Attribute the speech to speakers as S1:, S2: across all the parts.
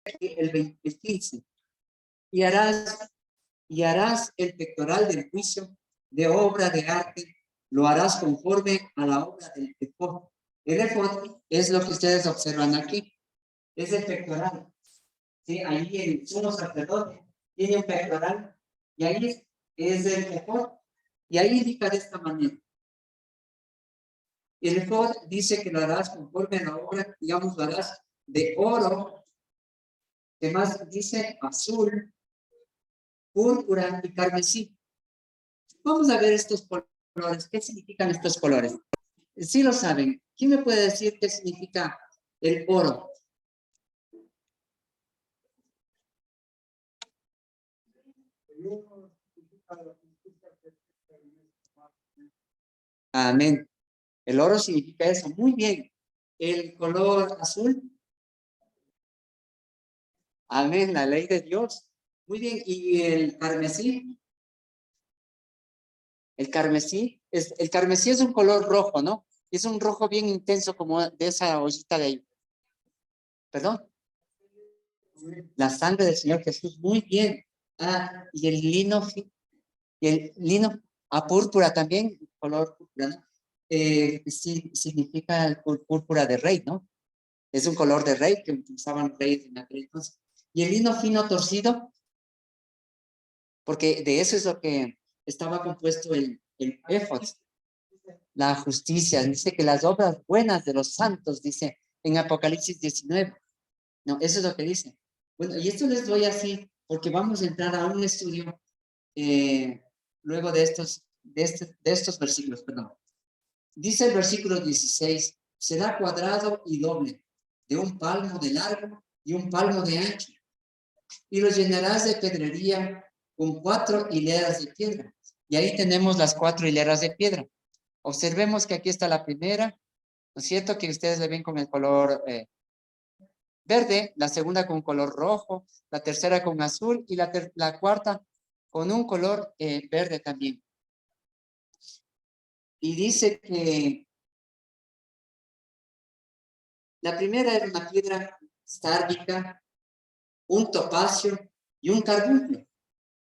S1: el 15. Y harás el pectoral del juicio de obra de arte, lo harás conforme a la obra del efod. El efod es lo que ustedes observan aquí, es el pectoral. ¿Sí? Ahí el sumo sacerdote tiene un pectoral y ahí es el efod. Y ahí indica de esta manera. El efod dice que lo harás conforme a la obra, digamos, lo harás de oro. Además dice azul, púrpura y carmesí. Vamos a ver estos colores. ¿Qué significan estos colores? Sí lo saben. ¿Quién me puede decir qué significa el oro? Amén. El oro significa eso. Muy bien. El color azul. Amén. La ley de Dios. Muy bien. ¿Y el carmesí? El carmesí es un color rojo, ¿no? Es un rojo bien intenso como de esa ollita de ahí. ¿Perdón? La sangre del Señor Jesús. Muy bien. Ah, y el lino a púrpura también, color púrpura, ¿no? Sí, significa el púrpura de rey, ¿no? Es un color de rey que utilizaban reyes en aquel entonces. Y el lino fino torcido, porque de eso es lo que estaba compuesto el éfod, la justicia. Dice que las obras buenas de los santos, dice en Apocalipsis 19. No, eso es lo que dice. Bueno, y esto les doy así, porque vamos a entrar a un estudio luego de estos versículos, perdón. Dice el versículo 16, será cuadrado y doble, de un palmo de largo y un palmo de ancho, y lo llenarás de pedrería con 4 hileras de piedra. Y ahí tenemos las 4 hileras de piedra. Observemos que aquí está la primera, ¿no es cierto? Que ustedes le ven con el color verde, la segunda con color rojo, la tercera con azul y la cuarta con un color verde también. Y dice que la primera era una piedra sárdica, un topacio y un carbuncle.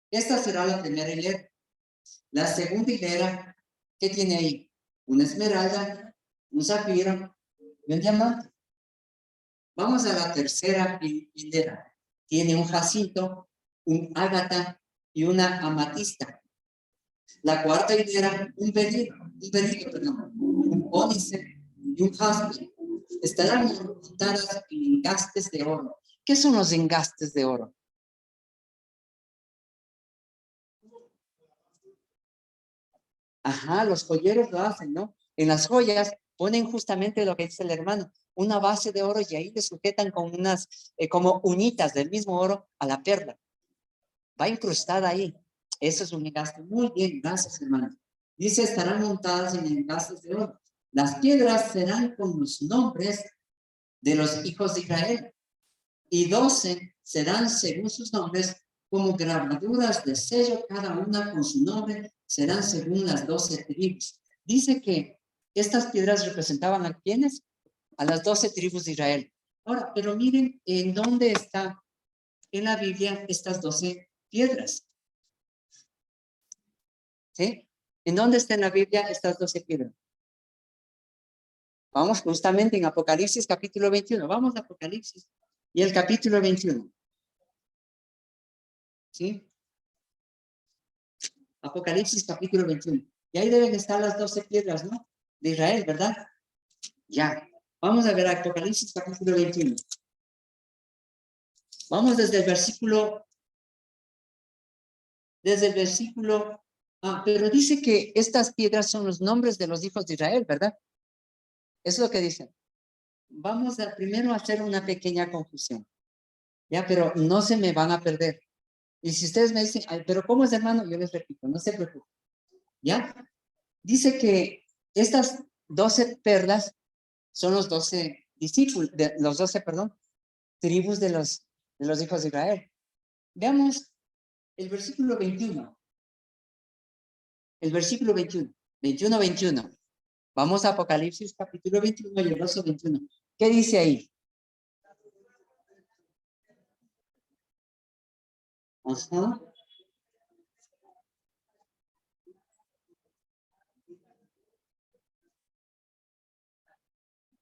S1: Esta será la primera hilera. La segunda hilera, ¿qué tiene ahí? Una esmeralda, un zafiro y un diamante. Vamos a la tercera hilera. Tiene un jacinto, un ágata y una amatista. La cuarta hilera, un berilio, un ónice y un jaspe. Estarán montadas en engastes de oro. ¿Qué son los engastes de oro? Ajá, los joyeros lo hacen, ¿no? En las joyas ponen justamente lo que dice el hermano, una base de oro y ahí le sujetan con unas, como uñitas del mismo oro a la perla. Va incrustada ahí. Eso es un engaste. Muy bien, gracias, hermano. Dice, estarán montadas en engastes de oro. Las piedras serán con los nombres de los hijos de Israel. Y 12 serán según sus nombres como grabaduras de sello, cada una con su nombre, serán según las 12 tribus. Dice que estas piedras representaban a quiénes? A las 12 tribus de Israel. Ahora, pero miren en dónde está en la Biblia estas 12 piedras. ¿Sí? ¿En dónde está en la Biblia estas 12 piedras? Vamos justamente en Apocalipsis capítulo 21. Vamos a Apocalipsis y el capítulo 21. ¿Sí? Apocalipsis capítulo 21. Y ahí deben estar las 12 piedras, ¿no? De Israel, ¿verdad? Ya. Vamos a ver Apocalipsis capítulo 21. Vamos desde el versículo. Pero dice que estas piedras son los nombres de los hijos de Israel, ¿verdad? Es lo que dicen. Vamos a primero hacer una pequeña confusión. Ya, pero no se me van a perder. Y si ustedes me dicen, ay, pero ¿cómo es, hermano? Yo les repito, no se preocupen. ¿Ya? Dice que estas 12 perlas son los 12 discípulos, los 12, perdón, tribus de los hijos de Israel. Veamos el versículo 21. El versículo 21. 21. Vamos a Apocalipsis capítulo 21 y el verso 21. ¿Qué dice ahí? Ajá.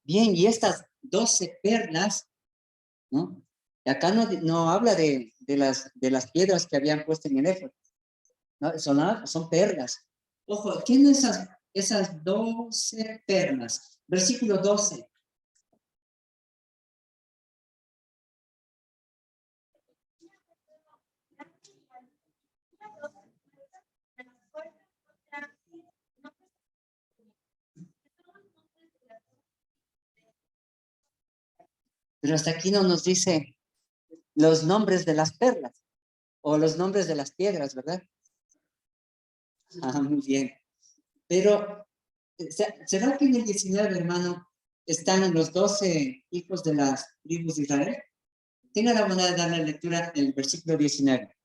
S1: Bien, y estas 12 perlas, ¿no? Y acá no habla de las piedras que habían puesto en el éfod, ¿no? Son perlas. Ojo, ¿quién es esas 12 perlas? Versículo 12. Pero hasta aquí no nos dice los nombres de las perlas o los nombres de las piedras, ¿verdad? Ah, muy bien. Pero, ¿será que en el 19, hermano, están los 12 hijos de las tribus de Israel? Tenga la bondad de darle lectura el versículo 19.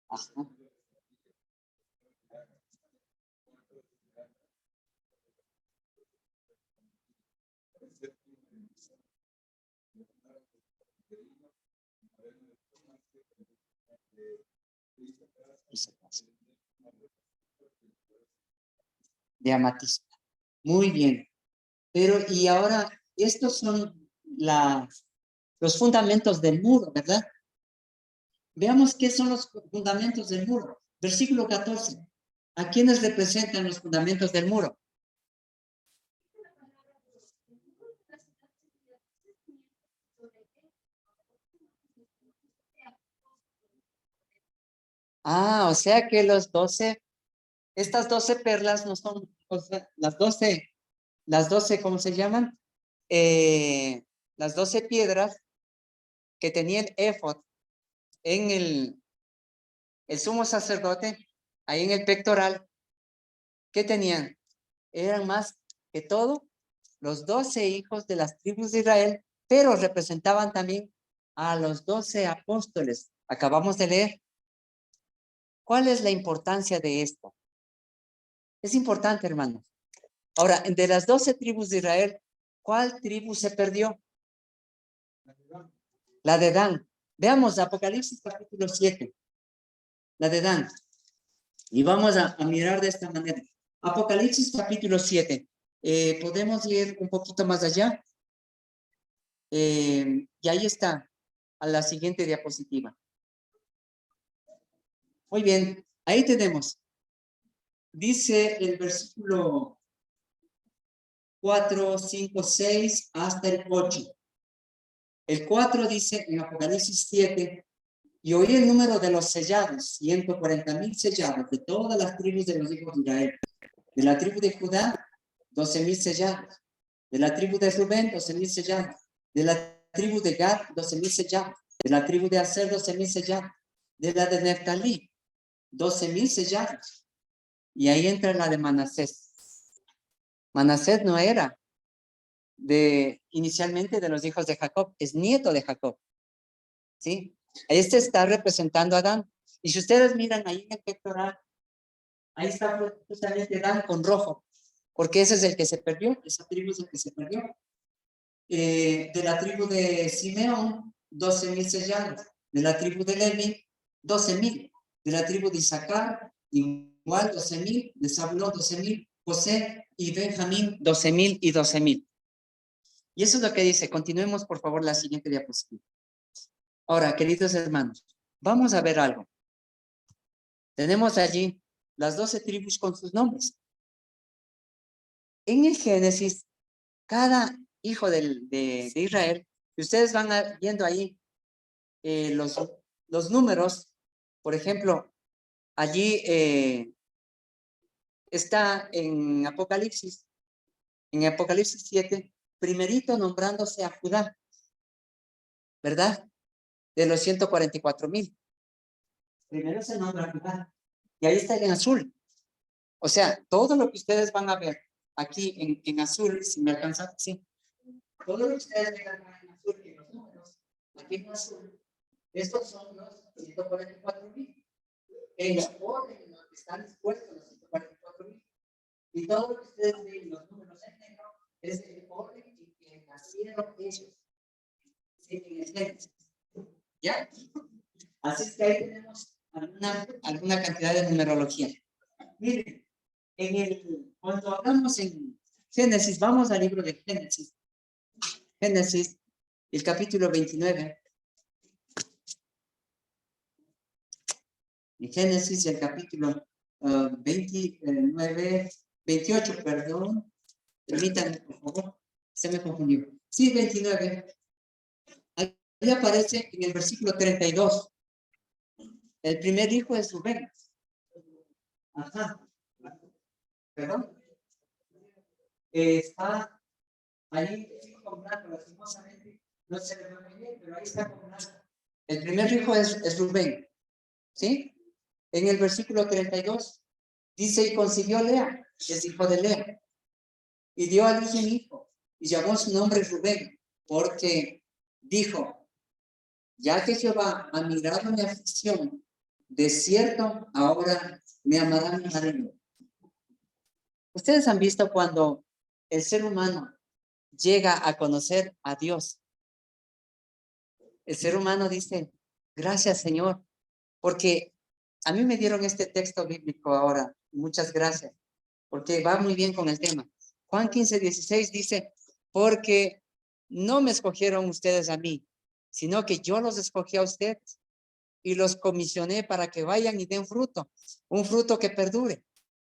S1: Ajá. De amatista. Muy bien. Pero, y ahora, estos son los fundamentos del muro, ¿verdad? Veamos qué son los fundamentos del muro. Versículo 14. ¿A quiénes representan los fundamentos del muro? Ah, o sea que estas 12 perlas no son, o sea, las doce, ¿cómo se llaman? Las 12 piedras que tenía el éfod en el sumo sacerdote, ahí en el pectoral, ¿qué tenían? Eran más que todo los 12 hijos de las tribus de Israel, pero representaban también a los 12 apóstoles. Acabamos de leer. ¿Cuál es la importancia de esto? Es importante, hermanos. Ahora, de las 12 tribus de Israel, ¿cuál tribu se perdió? La de Dan. Veamos Apocalipsis capítulo 7, la de Dan. Y vamos a mirar de esta manera. Apocalipsis capítulo 7. Podemos ir un poquito más allá. Y ahí está, a la siguiente diapositiva. Muy bien, ahí tenemos. Dice el versículo 4, 5, 6 hasta el 8. El 4 dice en Apocalipsis 7, y oí el número de los sellados, 140,000 sellados de todas las tribus de los hijos de Israel. De la tribu de Judá, 12,000 sellados. De la tribu de Rubén, 12,000 sellados. De la tribu de Gad, 12,000 sellados. De la tribu de Aser, 12,000 sellados. De la de Neftalí, 12,000 sellados. Y ahí entra la de Manasés. Manasés no era inicialmente de los hijos de Jacob, es nieto de Jacob, ¿sí? Este está representando a Dan. Y si ustedes miran ahí en el pectoral, ahí está justamente Dan con rojo, porque ese es el que se perdió, esa tribu es el que se perdió. De la tribu de Simeón, 12,000 sellados. De la tribu de Levi, 12,000. De la tribu de Isaacar, igual 12,000. De Zabulón, 12,000. José y Benjamín, 12,000 y 12,000. Y eso es lo que dice. Continuemos, por favor, la siguiente diapositiva. Ahora, queridos hermanos, vamos a ver algo. Tenemos allí las 12 tribus con sus nombres. En el Génesis, cada hijo de Israel, y ustedes van viendo ahí los números, por ejemplo, allí está en Apocalipsis 7, primerito nombrándose a Judá, ¿verdad? De los 144,000. Primero se nombra Judá. Y ahí está en azul. O sea, todo lo que ustedes van a ver aquí en azul, si me alcanzan, sí. Todo lo que ustedes vean en azul, en los números, aquí en azul, estos son los 144,000. En la orden en que están dispuestos los 144,000. Y todo lo que ustedes ven, los números en negro, es el orden en que nacieron ellos. Sí, en el Génesis. ¿Ya? Así es que ahí tenemos alguna cantidad de numerología. Miren, cuando hablamos en Génesis, vamos al libro de Génesis. Génesis, el capítulo 29. En Génesis, el capítulo 29, 28, perdón. Permítanme, por favor. Se me confundió. Sí, 29. Ahí aparece en el versículo 32. El primer hijo es Rubén. Ajá. ¿Perdón? Está ahí con blanco, lastimosamente. No se le ve bien, pero ahí está con blanco. El primer hijo es Rubén. ¿Sí? En el versículo 32 dice, y concibió Lea, es hijo de Lea, y dio a luz un hijo, y llamó su nombre Rubén, porque dijo, ya que Jehová ha mirado mi aflicción, de cierto ahora me amará mi marido. Ustedes han visto cuando el ser humano llega a conocer a Dios. El ser humano dice, gracias Señor, porque a mí me dieron este texto bíblico ahora. Muchas gracias, porque va muy bien con el tema. Juan 15:16 dice, porque no me escogieron ustedes a mí, sino que yo los escogí a ustedes y los comisioné para que vayan y den fruto, un fruto que perdure.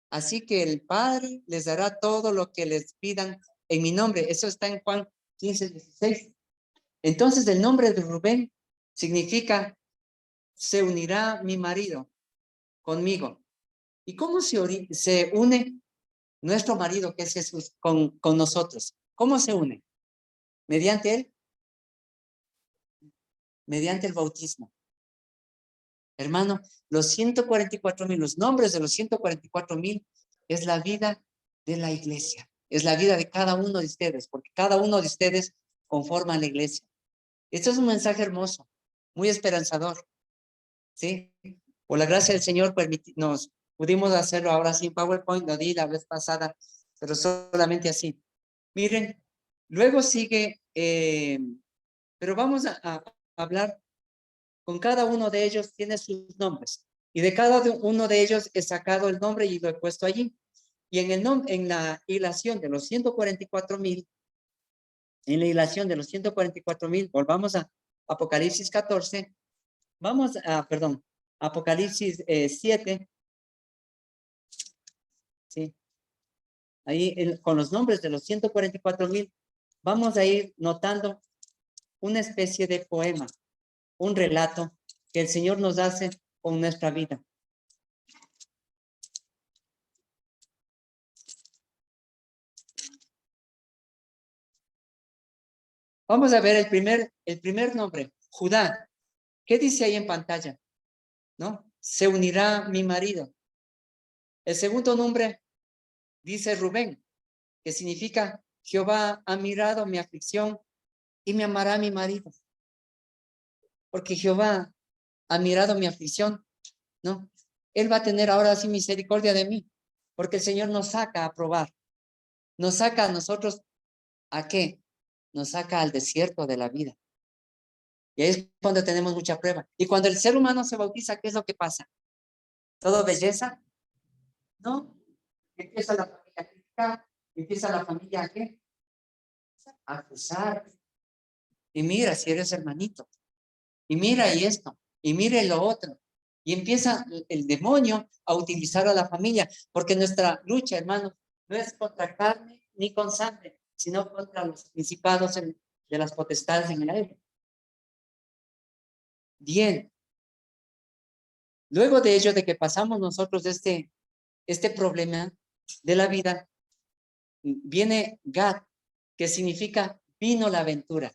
S1: Así que el Padre les dará todo lo que les pidan en mi nombre. Eso está en Juan 15:16. Entonces el nombre de Rubén significa, se unirá mi marido conmigo. ¿Y cómo se une nuestro marido, que es Jesús, con nosotros? ¿Cómo se une? Mediante él, mediante el bautismo. Hermano, los 144,000, los nombres de los 144,000 es la vida de la iglesia, es la vida de cada uno de ustedes, porque cada uno de ustedes conforma la iglesia. Esto es un mensaje hermoso, muy esperanzador, ¿sí? Por la gracia del Señor nos pudimos hacerlo ahora sin PowerPoint, lo di la vez pasada, pero solamente así. Miren, luego sigue, pero vamos a hablar con cada uno de ellos, tiene sus nombres. Y de cada uno de ellos he sacado el nombre y lo he puesto allí. Y en la hilación de los 144,000, en la hilación de los 144,000, volvamos a Apocalipsis 14, perdón, Apocalipsis 7, ¿sí? Ahí con los nombres de los 144,000, vamos a ir notando una especie de poema, un relato que el Señor nos hace con nuestra vida. Vamos a ver el primer nombre, Judá. ¿Qué dice ahí en pantalla? ¿No? Se unirá mi marido. El segundo nombre dice Rubén, que significa Jehová ha mirado mi aflicción y me amará mi marido. Porque Jehová ha mirado mi aflicción, ¿no? Él va a tener ahora sí misericordia de mí, porque el Señor nos saca a probar. Nos saca a nosotros, ¿a qué? Nos saca al desierto de la vida. Y ahí es cuando tenemos mucha prueba. Y cuando el ser humano se bautiza, ¿qué es lo que pasa? ¿Todo belleza? No. Empieza la familia a criticar, empieza la familia a ¿qué? A acusar. Y mira si eres hermanito. Y mira y esto. Y mire lo otro. Y empieza el demonio a utilizar a la familia. Porque nuestra lucha, hermanos, no es contra carne ni con sangre, sino contra los principados de las potestades en el aire. Bien. Luego de ello, de que pasamos nosotros este problema de la vida, viene Gad, que significa vino la aventura.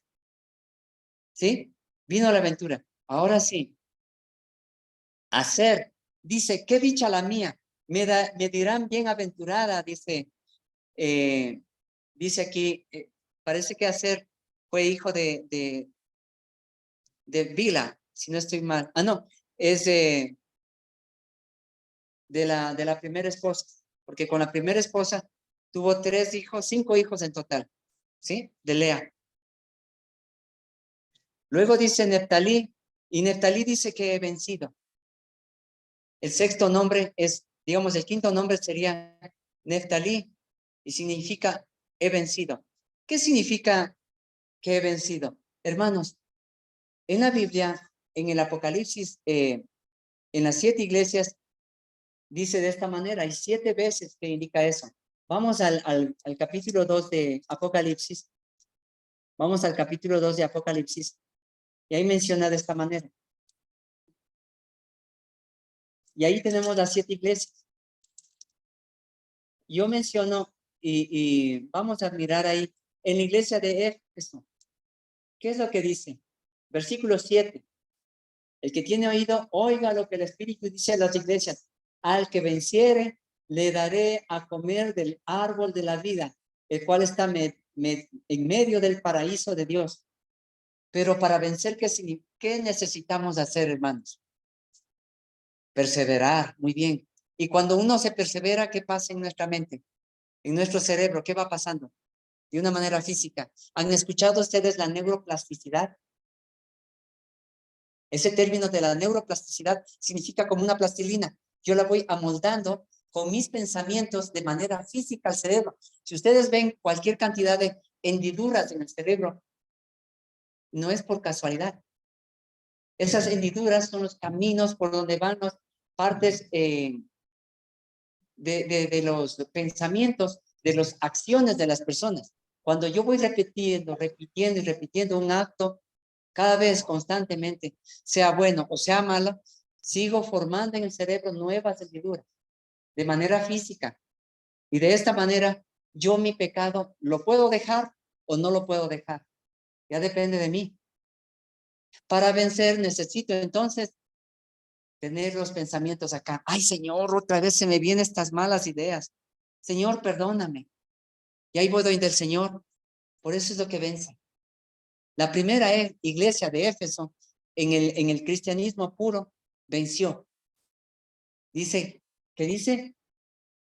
S1: ¿Sí? Vino la aventura. Ahora sí. Hacer. Dice, qué dicha la mía. Me dirán bienaventurada, dice aquí, parece que Hacer fue hijo de Bila, si no estoy mal. Ah, no, es de la primera esposa, porque con la primera esposa tuvo 3 hijos, 5 hijos en total, ¿sí? De Lea. Luego dice Neftalí, y Neftalí dice que he vencido. El sexto nombre es, digamos, el quinto nombre sería Neftalí, y significa he vencido. ¿Qué significa que he vencido? Hermanos, en la Biblia, en el Apocalipsis, en las 7 iglesias, dice de esta manera, hay 7 veces que indica eso. Vamos al capítulo 2 de Apocalipsis. Vamos al capítulo 2 de Apocalipsis. Y ahí menciona de esta manera. Y ahí tenemos las 7 iglesias. Yo menciono, y vamos a mirar ahí, en la iglesia de Éfeso. ¿Qué es lo que dice? Versículo 7. El que tiene oído, oiga lo que el Espíritu dice a las iglesias. Al que venciere, le daré a comer del árbol de la vida, el cual está en medio del paraíso de Dios. Pero para vencer, ¿qué necesitamos hacer, hermanos? Perseverar, muy bien. Y cuando uno se persevera, ¿qué pasa en nuestra mente? En nuestro cerebro, ¿qué va pasando? De una manera física. ¿Han escuchado ustedes la neuroplasticidad? Ese término de la neuroplasticidad significa como una plastilina. Yo la voy amoldando con mis pensamientos de manera física al cerebro. Si ustedes ven cualquier cantidad de hendiduras en el cerebro, no es por casualidad. Esas hendiduras son los caminos por donde van las partes de los pensamientos, de las acciones de las personas. Cuando yo voy repitiendo y repitiendo un acto, cada vez constantemente, sea bueno o sea malo, sigo formando en el cerebro nuevas hendiduras de manera física. Y de esta manera, yo mi pecado lo puedo dejar o no lo puedo dejar. Ya depende de mí. Para vencer necesito entonces tener los pensamientos acá. Ay, Señor, otra vez se me vienen estas malas ideas. Señor, perdóname. Y ahí voy del Señor. Por eso es lo que vence. La primera iglesia de Éfeso, en el cristianismo puro, venció. Dice,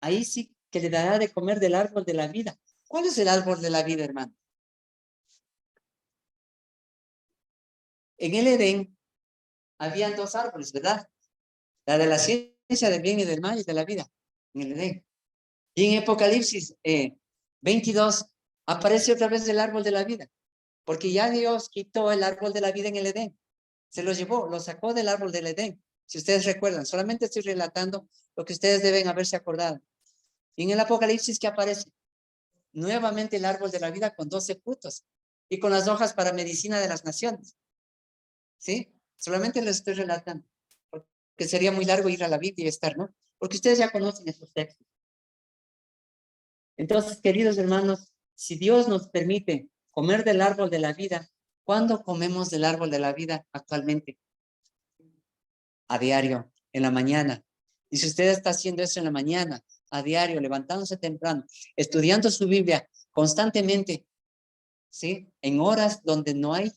S1: ahí sí que le dará de comer del árbol de la vida. ¿Cuál es el árbol de la vida, hermano? En el Edén habían 2 árboles, ¿verdad? La de la ciencia del bien y del mal y de la vida, en el Edén. Y en Apocalipsis 22 aparece otra vez el árbol de la vida, porque ya Dios quitó el árbol de la vida en el Edén. Se lo llevó, lo sacó del árbol del Edén. Si ustedes recuerdan, solamente estoy relatando lo que ustedes deben haberse acordado. Y en el Apocalipsis, ¿qué aparece? Nuevamente el árbol de la vida con 12 frutos y con las hojas para medicina de las naciones. ¿Sí? Solamente les estoy relatando, porque sería muy largo ir a la Biblia y estar, ¿no? Porque ustedes ya conocen esos textos. Entonces, queridos hermanos, si Dios nos permite comer del árbol de la vida, ¿cuándo comemos del árbol de la vida actualmente? A diario, en la mañana. Y si usted está haciendo eso en la mañana, a diario, levantándose temprano, estudiando su Biblia constantemente, ¿sí? En horas donde no hay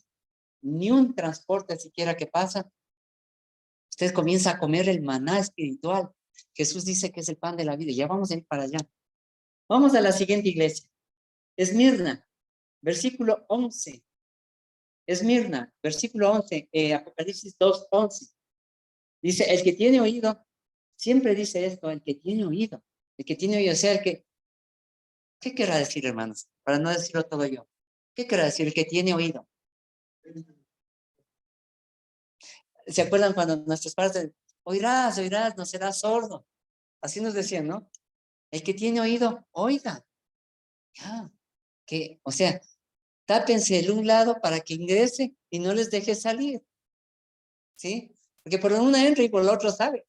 S1: ni un transporte siquiera que pasa, usted comienza a comer el maná espiritual. Jesús dice que es el pan de la vida. Ya vamos a ir para allá. Vamos a la siguiente iglesia. Esmirna, versículo 11. Esmirna, versículo 11, Apocalipsis 2:11. Dice, el que tiene oído, siempre dice esto, el que tiene oído. El que tiene oído, o sea, ¿qué querrá decir, hermanos? Para no decirlo todo yo. ¿Qué querrá decir el que tiene oído? ¿Se acuerdan cuando nuestros padres oirás, oirás, no serás sordo? Así nos decían, ¿no? El que tiene oído, oiga. Ya, o sea, tápense el un lado para que ingrese y no les deje salir, ¿sí? Porque por una entra y por el otro sale,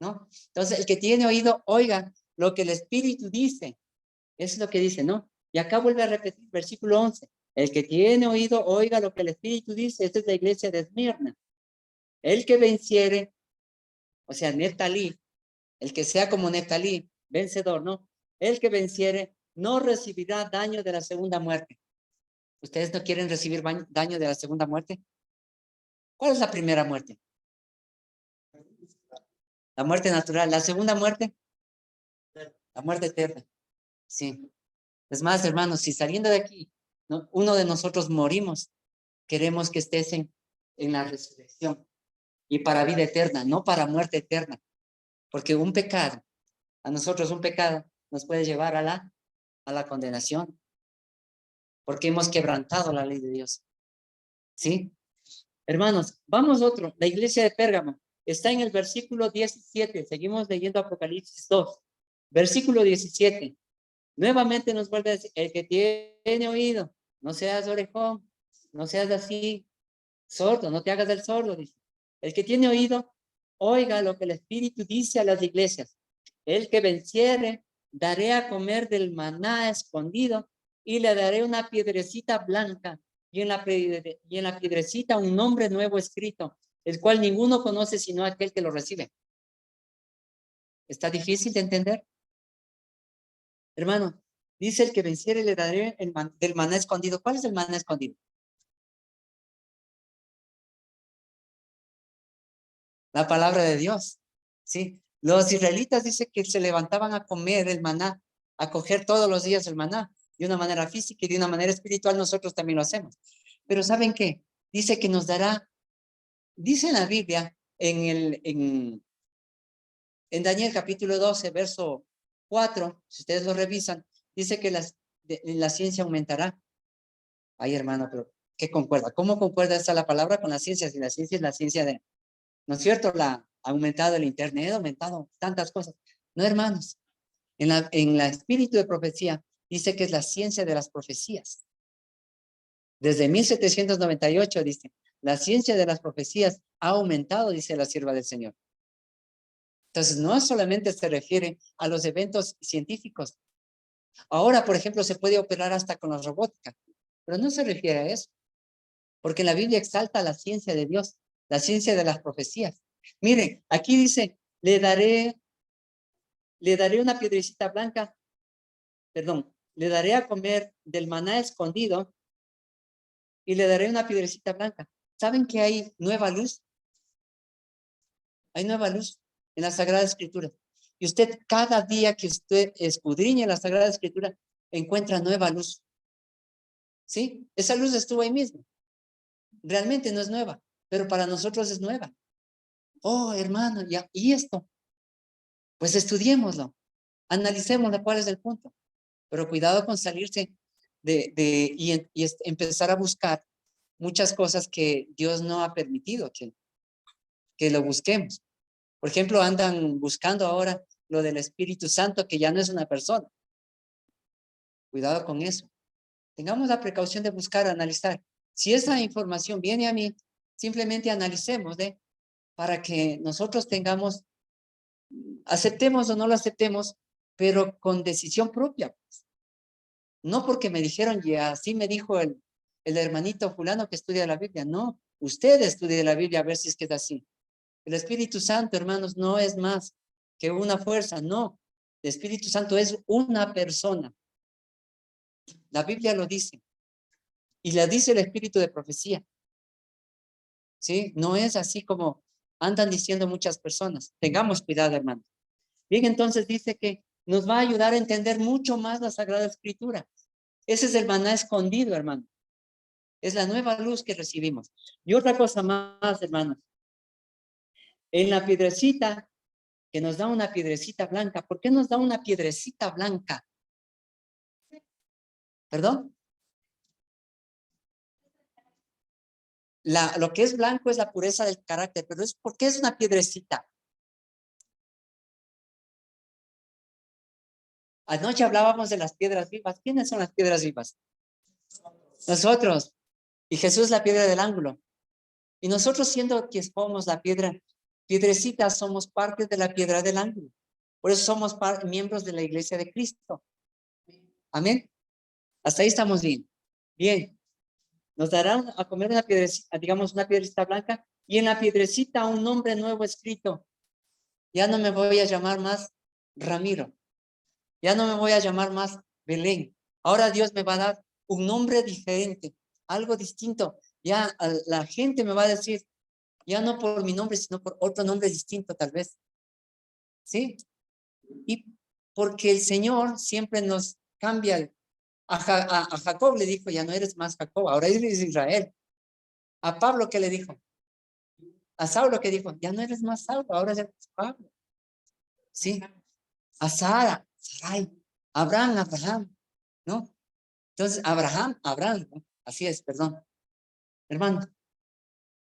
S1: ¿no? Entonces, el que tiene oído, oiga lo que el Espíritu dice. Eso es lo que dice, ¿no? Y acá vuelve a repetir, versículo 11. El que tiene oído, oiga lo que el Espíritu dice. Esta es la iglesia de Esmirna. El que venciere, o sea, Neftalí, el que sea como Neftalí, vencedor, ¿no? El que venciere no recibirá daño de la segunda muerte. ¿Ustedes no quieren recibir daño de la segunda muerte? ¿Cuál es la primera muerte? La muerte natural. La segunda muerte, la muerte eterna. Sí. Es más, hermanos, si saliendo de aquí, ¿no?, uno de nosotros morimos, queremos que estés en la resurrección y para vida eterna, no para muerte eterna. Porque un pecado, a nosotros un pecado nos puede llevar a la condenación, porque hemos quebrantado la ley de Dios. ¿Sí? Hermanos, vamos otro. La iglesia de Pérgamo está en el versículo 17. Seguimos leyendo Apocalipsis 2. Versículo 17. Nuevamente nos vuelve a decir, el que tiene oído, no seas orejón, no seas así, sordo, no te hagas del sordo, dice. El que tiene oído, oiga lo que el Espíritu dice a las iglesias. El que venciere, daré a comer del maná escondido y le daré una piedrecita blanca y en la piedrecita un nombre nuevo escrito, el cual ninguno conoce sino aquel que lo recibe. ¿Está difícil de entender? Hermano, dice el que venciere le daré del maná escondido. ¿Cuál es el maná escondido? La palabra de Dios. ¿Sí? Los israelitas dicen que se levantaban a comer el maná, a coger todos los días el maná, de una manera física y de una manera espiritual nosotros también lo hacemos. Pero ¿saben qué? Dice que nos dará, dice en la Biblia, en Daniel capítulo 12, verso 4, si ustedes lo revisan, dice que la ciencia aumentará. Ay, hermano, pero ¿qué concuerda? ¿Cómo concuerda esta la palabra con la ciencia? Si la ciencia es la ciencia de, ¿no es cierto? Ha aumentado el internet, ha aumentado tantas cosas. No, hermanos, en la espíritu de profecía dice que es la ciencia de las profecías. Desde 1798 dice, la ciencia de las profecías ha aumentado, dice la sierva del Señor. Entonces, no solamente se refiere a los eventos científicos. Ahora, por ejemplo, se puede operar hasta con la robótica, pero no se refiere a eso, porque la Biblia exalta la ciencia de Dios, la ciencia de las profecías. Miren, aquí dice, le daré una piedrecita blanca, perdón, le daré a comer del maná escondido y le daré una piedrecita blanca. ¿Saben que hay nueva luz? Hay nueva luz en la Sagrada Escritura. Y usted, cada día que usted escudriñe la Sagrada Escritura, encuentra nueva luz. ¿Sí? Esa luz estuvo ahí mismo. Realmente no es nueva, pero para nosotros es nueva. Oh, hermano, ya, ¿y esto? Pues estudiémoslo, analicémoslo, cuál es el punto. Pero cuidado con salirse y empezar a buscar muchas cosas que Dios no ha permitido que lo busquemos. Por ejemplo, andan buscando ahora lo del Espíritu Santo, que ya no es una persona. Cuidado con eso. Tengamos la precaución de buscar, analizar. Si esa información viene a mí, simplemente analicemos, para que nosotros tengamos, aceptemos o no lo aceptemos, pero con decisión propia. No porque me dijeron, y así me dijo el hermanito fulano que estudia la Biblia. No, usted estudie la Biblia a ver si es que es así. El Espíritu Santo, hermanos, no es más que una fuerza, no. El Espíritu Santo es una persona. La Biblia lo dice. Y la dice el Espíritu de profecía. ¿Sí? No es así como andan diciendo muchas personas. Tengamos cuidado, hermanos. Bien, entonces dice que nos va a ayudar a entender mucho más la Sagrada Escritura. Ese es el maná escondido, hermano. Es la nueva luz que recibimos. Y otra cosa más, hermanos. En la piedrecita, que nos da una piedrecita blanca. ¿Por qué nos da una piedrecita blanca? ¿Perdón? Lo que es blanco es la pureza del carácter, pero ¿por qué es una piedrecita? Anoche hablábamos de las piedras vivas. ¿Quiénes son las piedras vivas? Nosotros. Y Jesús la piedra del ángulo. Y nosotros, siendo que somos la piedrecita, somos parte de la piedra del ángulo. Por eso somos miembros de la iglesia de Cristo. Amén. Hasta ahí estamos bien. Bien. Nos darán a comer una piedrecita, digamos una piedrecita blanca, y en la piedrecita un nombre nuevo escrito. Ya no me voy a llamar más Ramiro. Ya no me voy a llamar más Belén. Ahora Dios me va a dar un nombre diferente, algo distinto. Ya la gente me va a decir, ya no por mi nombre, sino por otro nombre distinto tal vez. ¿Sí? Y porque el Señor siempre nos cambia. A Jacob le dijo, ya no eres más Jacob, ahora eres Israel. A Pablo, ¿qué le dijo? A Saulo, ¿qué dijo? Ya no eres más Saulo, ahora eres Pablo. Sí. A Sara, Sarai, Abraham, ¿no? Entonces, Abraham, ¿no? Así es, perdón. Hermano,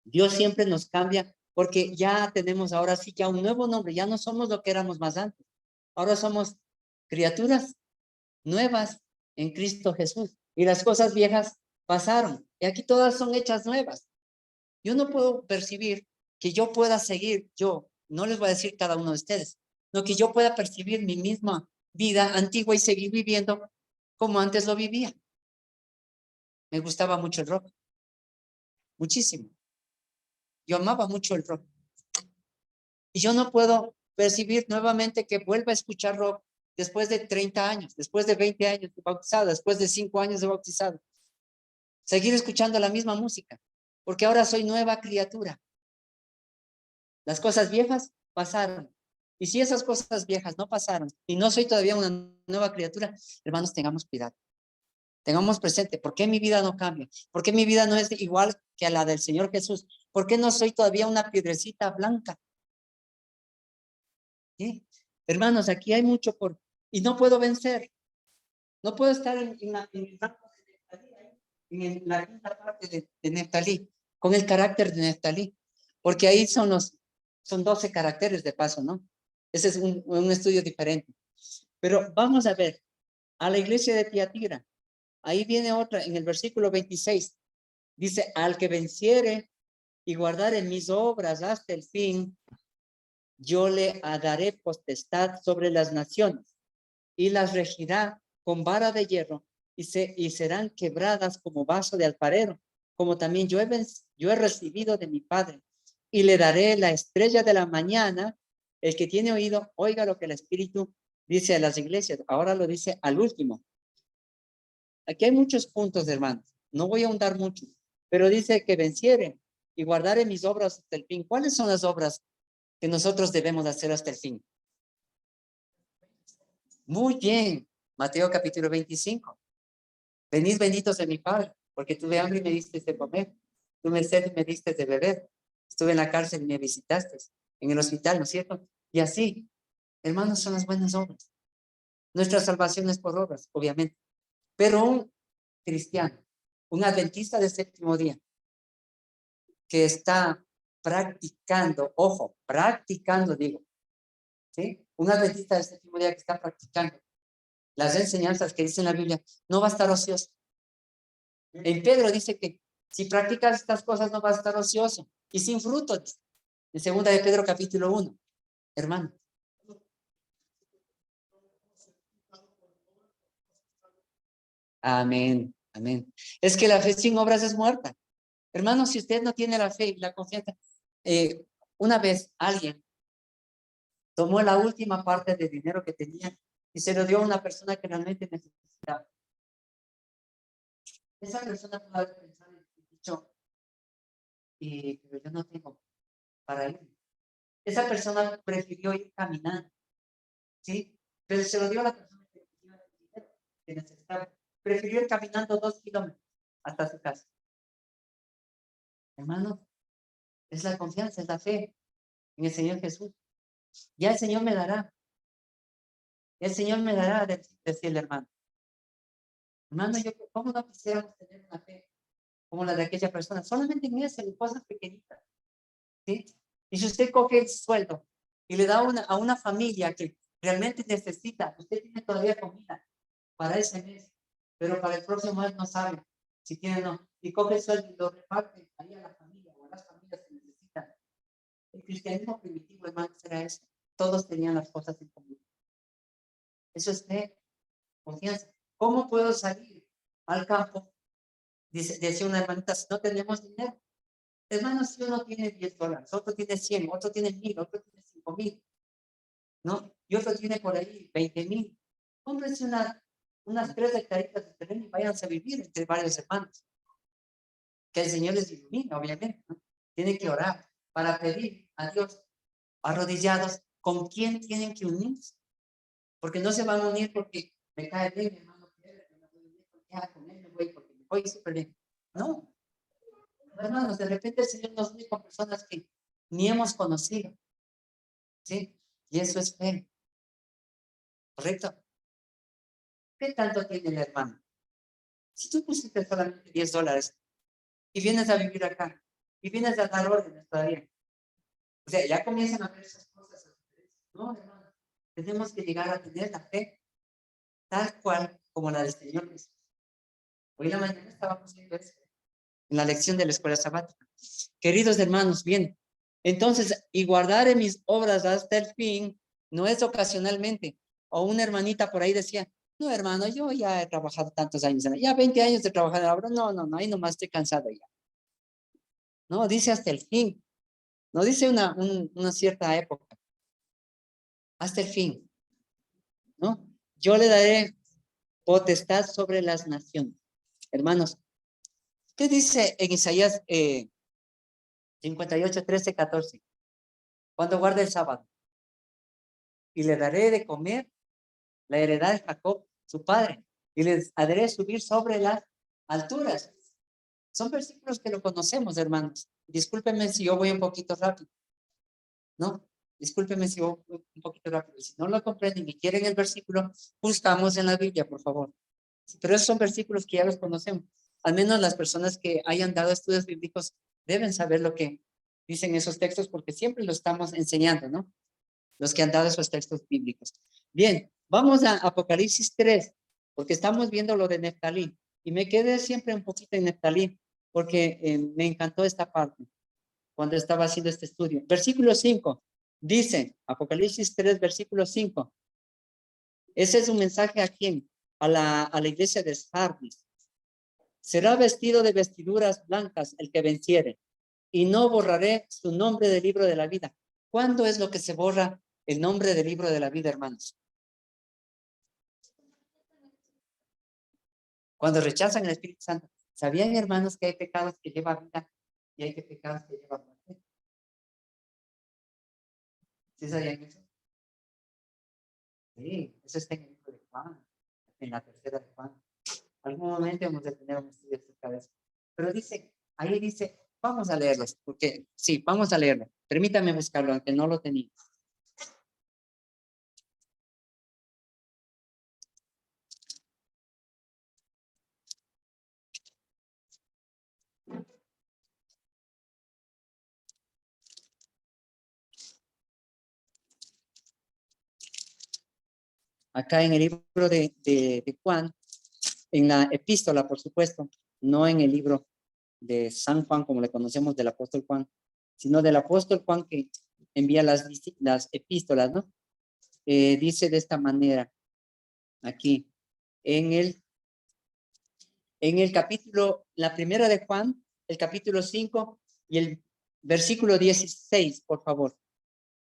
S1: Dios siempre nos cambia porque ya tenemos ahora sí ya un nuevo nombre, ya no somos lo que éramos más antes. Ahora somos criaturas nuevas en Cristo Jesús. Y las cosas viejas pasaron. Y aquí todas son hechas nuevas. Yo no puedo percibir que yo pueda seguir, yo no les voy a decir cada uno de ustedes, no que yo pueda percibir mi misma vida antigua y seguir viviendo como antes lo vivía. Me gustaba mucho el rock, muchísimo. Yo amaba mucho el rock. Y yo no puedo percibir nuevamente que vuelva a escuchar rock después de 30 años, después de 20 años de bautizado, después de 5 años de bautizado. Seguir escuchando la misma música, porque ahora soy nueva criatura. Las cosas viejas pasaron. Y si esas cosas viejas no pasaron y no soy todavía una nueva criatura, hermanos, tengamos cuidado. Tengamos presente, ¿por qué mi vida no cambia? ¿Por qué mi vida no es igual que a la del Señor Jesús? ¿Por qué no soy todavía una piedrecita blanca? ¿Sí? Hermanos, aquí hay mucho por... Y no puedo vencer. No puedo estar en el campo de Neftalí, en la quinta parte de Neftalí, con el carácter de Neftalí. Porque ahí son 12 caracteres de paso, ¿no? Ese es un estudio diferente. Pero vamos a ver, a la iglesia de Tiatira, ahí viene otra, en el versículo 26, dice, al que venciere y guardare mis obras hasta el fin, yo le daré potestad sobre las naciones y las regirá con vara de hierro y serán quebradas como vaso de alfarero, como también yo he recibido de mi Padre. Y le daré la estrella de la mañana. El que tiene oído, oiga lo que el Espíritu dice a las iglesias. Ahora lo dice al último. Aquí hay muchos puntos, hermanos. No voy a ahondar mucho, pero dice que venciere y guardaré mis obras hasta el fin. ¿Cuáles son las obras que nosotros debemos hacer hasta el fin? Muy bien. Mateo capítulo 25. Venid benditos de mi Padre, porque tuve hambre y me diste de comer. Tuve sed y me diste de beber. Estuve en la cárcel y me visitaste. En el hospital, ¿no es cierto? Y así, hermanos, son las buenas obras. Nuestra salvación es por obras, obviamente. Pero un cristiano, un adventista de séptimo día, que está practicando, ojo, practicando, digo, ¿sí? Un adventista de séptimo día que está practicando las enseñanzas que dice en la Biblia, no va a estar ocioso. En Pedro dice que si practicas estas cosas no vas a estar ocioso y sin fruto. En segunda de Pedro capítulo 1, hermano. Amén, amén. Es que la fe sin obras es muerta. Hermano, si usted no tiene la fe y la confianza, una vez alguien tomó la última parte de dinero que tenía y se lo dio a una persona que realmente necesitaba. Esa persona pudo haber pensado y dicho, pero yo no tengo para ir. Esa persona prefirió ir caminando, ¿sí? Pero se lo dio a la persona que necesitaba. Prefirió ir caminando 2 kilómetros hasta su casa. Hermano, es la confianza, es la fe en el Señor Jesús. Ya el Señor me dará. El Señor me dará, decía el hermano. Hermano, yo, ¿cómo no quisiéramos tener una fe como la de aquella persona? Solamente en eso, en cosas pequeñitas, ¿sí? Y si usted coge el sueldo y le da a una familia que realmente necesita, usted tiene todavía comida para ese mes, pero para el próximo mes no sabe si tiene o no. Y coge el sueldo y lo reparte ahí a la familia o a las familias que necesitan. El cristianismo primitivo, hermano, era eso. Todos tenían las cosas en común. Eso es fe, confianza. ¿Cómo puedo salir al campo? Decía una hermanita, si no tenemos dinero. Hermano, si uno tiene $10, otro tiene 100, otro tiene 1000, otro tiene 5000, ¿no? Y otro tiene por ahí 20,000. Cómprense unas 3 hectáreas de terreno y váyanse a vivir entre varios hermanos. Que el Señor les ilumine, obviamente, ¿no? Tienen que orar para pedir a Dios arrodillados con quién tienen que unirse. Porque no se van a unir porque me cae bien, hermano. ya con él me voy porque me voy súper bien. No, hermanos, de repente el Señor nos une con personas que ni hemos conocido, ¿sí? Y eso es fe, ¿correcto? ¿Qué tanto tiene el hermano? Si tú pusiste solamente $10 y vienes a vivir acá y vienes a dar órdenes todavía, o sea, ya comienzan a ver esas cosas. No, hermano, tenemos que llegar a tener la fe tal cual como la del Señor Jesús. Hoy en la mañana estábamos viendo eso en la lección de la escuela sabática. Queridos hermanos, bien, entonces, y guardaré mis obras hasta el fin, no es ocasionalmente. O una hermanita por ahí decía, no, hermano, yo ya he trabajado tantos años, ya 20 años de trabajar en la obra, no, ahí nomás estoy cansado ya. No, dice hasta el fin, no dice una cierta época, hasta el fin, ¿no? Yo le daré potestad sobre las naciones. Hermanos, ¿qué dice en Isaías 58, 13, 14? Cuando guarde el sábado, y le daré de comer la heredad de Jacob, su padre, y les haré subir sobre las alturas. Son versículos que lo conocemos, hermanos. Discúlpenme si yo voy un poquito rápido, ¿no? Discúlpenme si voy un poquito rápido. Si no lo comprenden y quieren el versículo, buscamos en la Biblia, por favor. Pero esos son versículos que ya los conocemos. Al menos las personas que hayan dado estudios bíblicos deben saber lo que dicen esos textos porque siempre lo estamos enseñando, ¿no? Los que han dado esos textos bíblicos. Bien, vamos a Apocalipsis 3, porque estamos viendo lo de Neftalí. Y me quedé siempre un poquito en Neftalí, porque me encantó esta parte cuando estaba haciendo este estudio. Versículo 5, dice, Apocalipsis 3, versículo 5. Ese es un mensaje a quién? A la iglesia de Sardis. Será vestido de vestiduras blancas el que venciere, y no borraré su nombre del libro de la vida. ¿Cuándo es lo que se borra el nombre del libro de la vida, hermanos? Cuando rechazan el Espíritu Santo. ¿Sabían, hermanos, que hay pecados que llevan vida y hay pecados que llevan muerte? ¿Sí sabían eso? Sí, eso está en el libro de Juan, en la tercera de Juan. Algún momento hemos de tener un estudio acerca de eso. Pero dice, ahí dice, vamos a leerlos, porque sí, vamos a leerlo. Permítame buscarlo, aunque no lo tenía. Acá en el libro de Juan, en la epístola, por supuesto, no en el libro de San Juan, como le conocemos del apóstol Juan, sino del apóstol Juan que envía las epístolas, ¿no? Dice de esta manera, aquí, en el capítulo, la primera de Juan, el capítulo 5 y el versículo 16, por favor.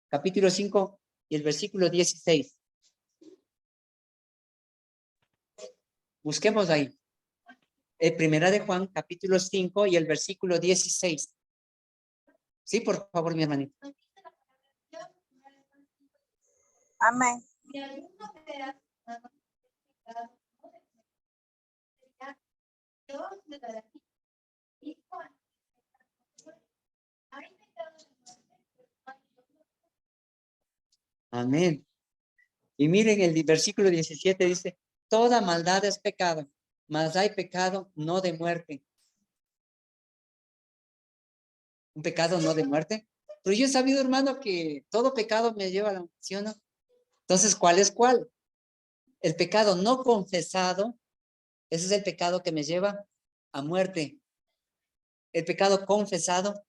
S1: Capítulo 5 y el versículo 16. Busquemos ahí. Primera de Juan, capítulo 5 y el versículo 16. Sí, por favor, mi hermanito.
S2: Amén.
S1: Amén. Y miren, el versículo 17 dice, toda maldad es pecado, mas hay pecado no de muerte. Un pecado no de muerte. Pero yo he sabido, hermano, que todo pecado me lleva a la muerte, ¿sí o no? Entonces, ¿cuál es cuál? El pecado no confesado, ese es el pecado que me lleva a muerte. El pecado confesado,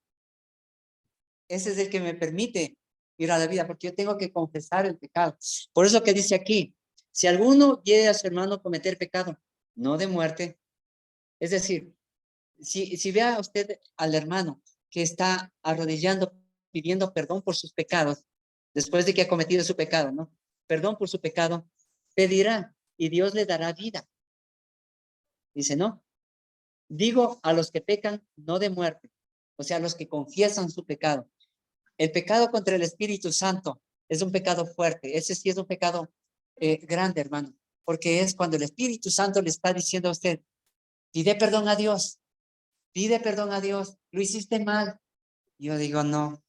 S1: ese es el que me permite ir a la vida, porque yo tengo que confesar el pecado. Por eso que dice aquí, si alguno viene a su hermano cometer pecado, no de muerte, es decir, si vea usted al hermano que está arrodillando, pidiendo perdón por sus pecados, después de que ha cometido su pecado, ¿no? Perdón por su pecado, pedirá y Dios le dará vida. Dice, no, digo a los que pecan, no de muerte, o sea, a los que confiesan su pecado. El pecado contra el Espíritu Santo es un pecado fuerte, ese sí es un pecado grande, hermano. porque es cuando el Espíritu Santo le está diciendo a usted, pide perdón a Dios, lo hiciste mal. Yo digo, no,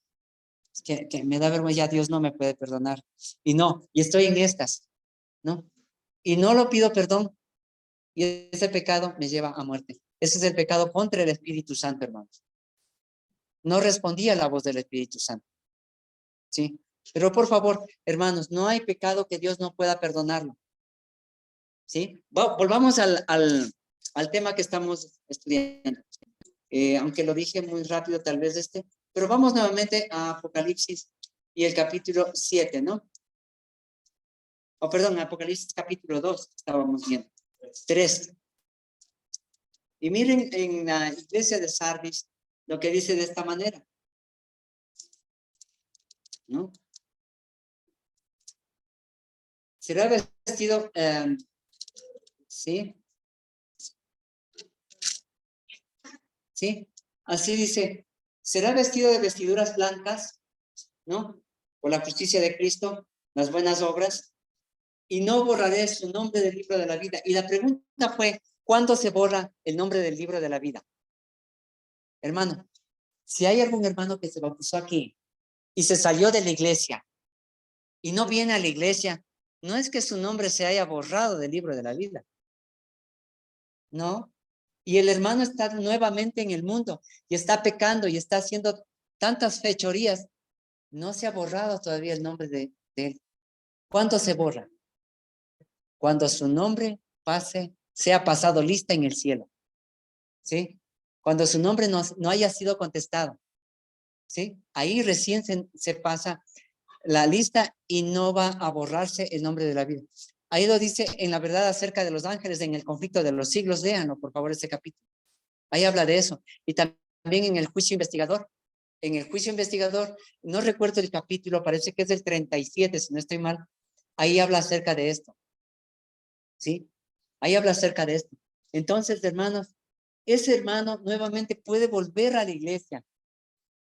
S1: es que me da vergüenza, ya Dios no me puede perdonar. Y estoy en estas, ¿no? Y no lo pido perdón, y ese pecado me lleva a muerte. Ese es el pecado contra el Espíritu Santo, hermanos. No respondí a la voz del Espíritu Santo, ¿sí? Pero por favor, hermanos, no hay pecado que Dios no pueda perdonarlo, ¿sí? Volvamos al tema que estamos estudiando. Aunque lo dije muy rápido tal vez pero vamos nuevamente a Apocalipsis y el capítulo 7, ¿no? Perdón, Apocalipsis capítulo 2, estábamos viendo. 3. Y miren en la iglesia de Sardis lo que dice de esta manera, ¿no? Será vestido, ¿sí? ¿Sí? Así dice, será vestido de vestiduras blancas, ¿no? Por la justicia de Cristo, las buenas obras, y no borraré su nombre del libro de la vida. Y la pregunta fue, ¿cuándo se borra el nombre del libro de la vida? Hermano, si hay algún hermano que se bautizó aquí y se salió de la iglesia y no viene a la iglesia, no es que su nombre se haya borrado del libro de la vida, ¿no? Y el hermano está nuevamente en el mundo y está pecando y está haciendo tantas fechorías, no se ha borrado todavía el nombre de él. ¿Cuándo se borra? Cuando su nombre sea pasado lista en el cielo, ¿sí? Cuando su nombre no haya sido contestado, ¿sí? Ahí recién se pasa la lista y no va a borrarse el nombre de la vida. Ahí lo dice en la verdad acerca de los ángeles en el conflicto de los siglos. Léanlo, por favor, este capítulo. Ahí habla de eso. Y también en el juicio investigador. En el juicio investigador, no recuerdo el capítulo, parece que es del 37, si no estoy mal. Ahí habla acerca de esto. ¿Sí? Ahí habla acerca de esto. Entonces, hermanos, ese hermano nuevamente puede volver a la iglesia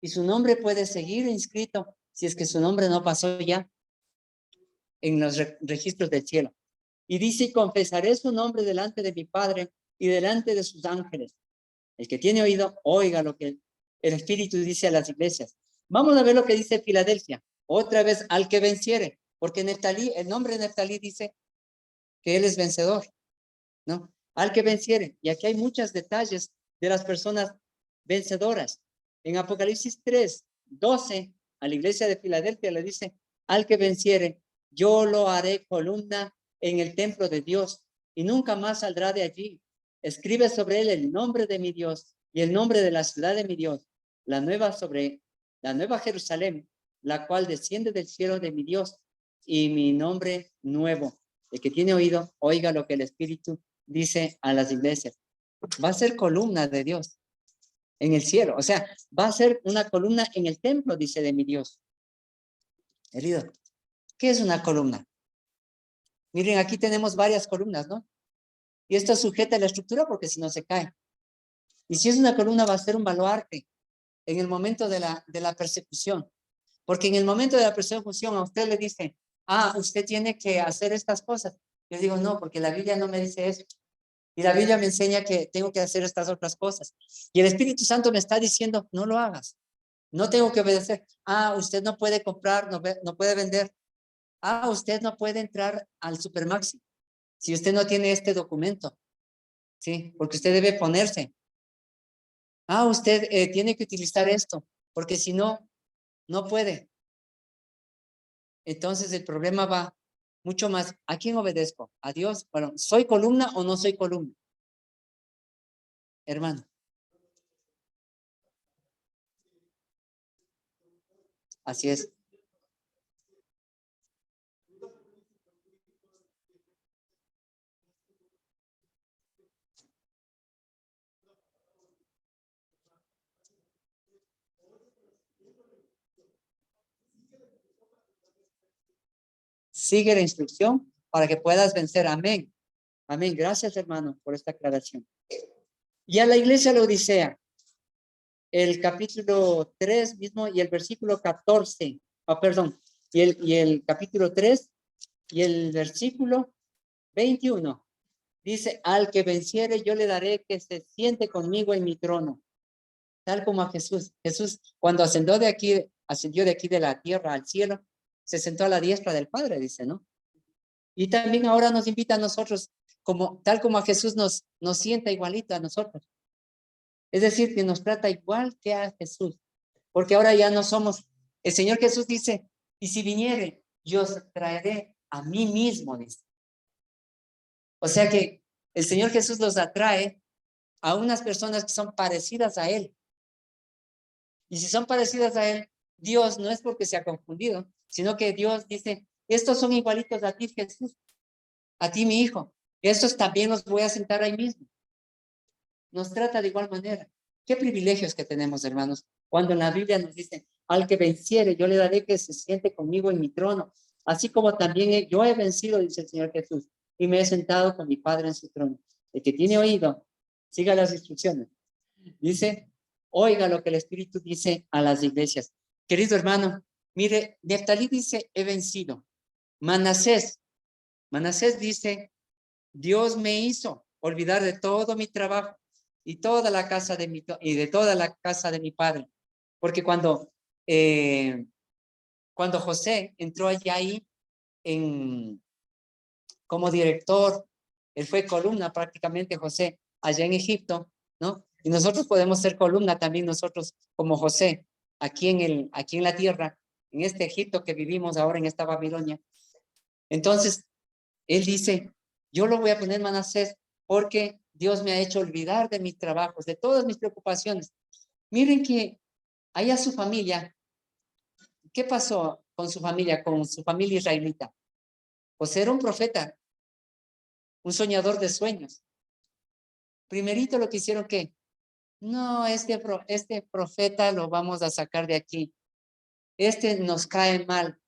S1: y su nombre puede seguir inscrito si es que su nombre no pasó ya en los registros del cielo. Y dice, y confesaré su nombre delante de mi Padre y delante de sus ángeles. El que tiene oído, oiga lo que el Espíritu dice a las iglesias. Vamos a ver lo que dice Filadelfia. Otra vez, al que venciere. Porque Neftalí, el nombre de Neftalí dice que él es vencedor, ¿no? Al que venciere. Y aquí hay muchos detalles de las personas vencedoras. En Apocalipsis 3:12, a la iglesia de Filadelfia le dice, al que venciere, yo lo haré columna en el templo de Dios y nunca más saldrá de allí. Escribe sobre él el nombre de mi Dios y el nombre de la ciudad de mi Dios, la nueva Jerusalén, la cual desciende del cielo de mi Dios y mi nombre nuevo. El que tiene oído, oiga lo que el Espíritu dice a las iglesias. Va a ser columna de Dios en el cielo. O sea, va a ser una columna en el templo, dice de mi Dios. Herido. ¿Qué es una columna? Miren, aquí tenemos varias columnas, ¿no? Y esto sujeta la estructura porque si no se cae. Y si es una columna va a ser un baluarte en el momento de la persecución. Porque en el momento de la persecución a usted le dice, usted tiene que hacer estas cosas. Yo digo, no, porque la Biblia no me dice eso. Y la Biblia me enseña que tengo que hacer estas otras cosas. Y el Espíritu Santo me está diciendo, no lo hagas. No tengo que obedecer. Usted no puede comprar, no puede vender. Usted no puede entrar al Supermaxi si usted no tiene este documento. Sí, porque usted debe ponerse. Usted tiene que utilizar esto, porque si no, no puede. Entonces el problema va mucho más. ¿A quién obedezco? ¿A Dios? Bueno, ¿soy columna o no soy columna? Hermano. Así es. Sigue la instrucción para que puedas vencer. Amén. Amén. Gracias, hermano, por esta aclaración. Y a la iglesia de la Odisea, el capítulo 3 mismo y el versículo 14. Perdón. Y el capítulo 3 y el versículo 21. Dice, al que venciere yo le daré que se siente conmigo en mi trono. Tal como a Jesús. Jesús, cuando ascendió de aquí de la tierra al cielo, se sentó a la diestra del Padre, dice, ¿no? Y también ahora nos invita a nosotros, tal como a Jesús nos sienta igualito a nosotros. Es decir, que nos trata igual que a Jesús. Porque ahora ya no somos, el Señor Jesús dice, y si viniere, yo os traeré a mí mismo, dice. O sea que el Señor Jesús los atrae a unas personas que son parecidas a Él. Y si son parecidas a Él, Dios no es porque se ha confundido, sino que Dios dice, estos son igualitos a ti, Jesús, a ti, mi hijo. Estos también los voy a sentar ahí mismo. Nos trata de igual manera. Qué privilegios que tenemos, hermanos, cuando en la Biblia nos dice, al que venciere, yo le daré que se siente conmigo en mi trono, así como también yo he vencido, dice el Señor Jesús, y me he sentado con mi Padre en su trono. El que tiene oído, siga las instrucciones. Dice, oiga lo que el Espíritu dice a las iglesias. Querido hermano, mire, Neftalí dice, he vencido. Manasés dice, Dios me hizo olvidar de todo mi trabajo y toda la casa de toda la casa de mi padre. Porque cuando José entró allá ahí como director, él fue columna prácticamente, José, allá en Egipto, ¿no? Y nosotros podemos ser columna también nosotros como José, aquí en la tierra, en este Egipto que vivimos ahora, en esta Babilonia. Entonces, él dice, yo lo voy a poner Manasés porque Dios me ha hecho olvidar de mis trabajos, de todas mis preocupaciones. Miren que allá su familia, ¿qué pasó con su familia israelita? Pues era un profeta, un soñador de sueños. Primerito lo que hicieron, ¿qué? No, este profeta lo vamos a sacar de aquí. Este nos cae mal.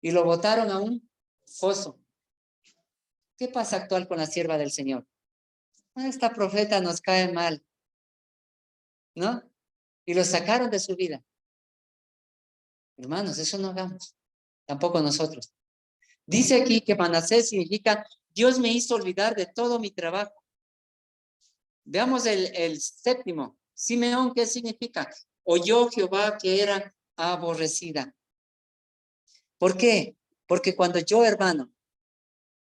S1: Y lo botaron a un foso. ¿Qué pasa actual con la sierva del Señor? Esta profeta nos cae mal, ¿no? Y lo sacaron de su vida. Hermanos, eso no hagamos. Tampoco nosotros. Dice aquí que Manasés significa, Dios me hizo olvidar de todo mi trabajo. Veamos el séptimo. Simeón, ¿qué significa? Oyó Jehová que era aborrecida. ¿Por qué? Porque cuando yo, hermano,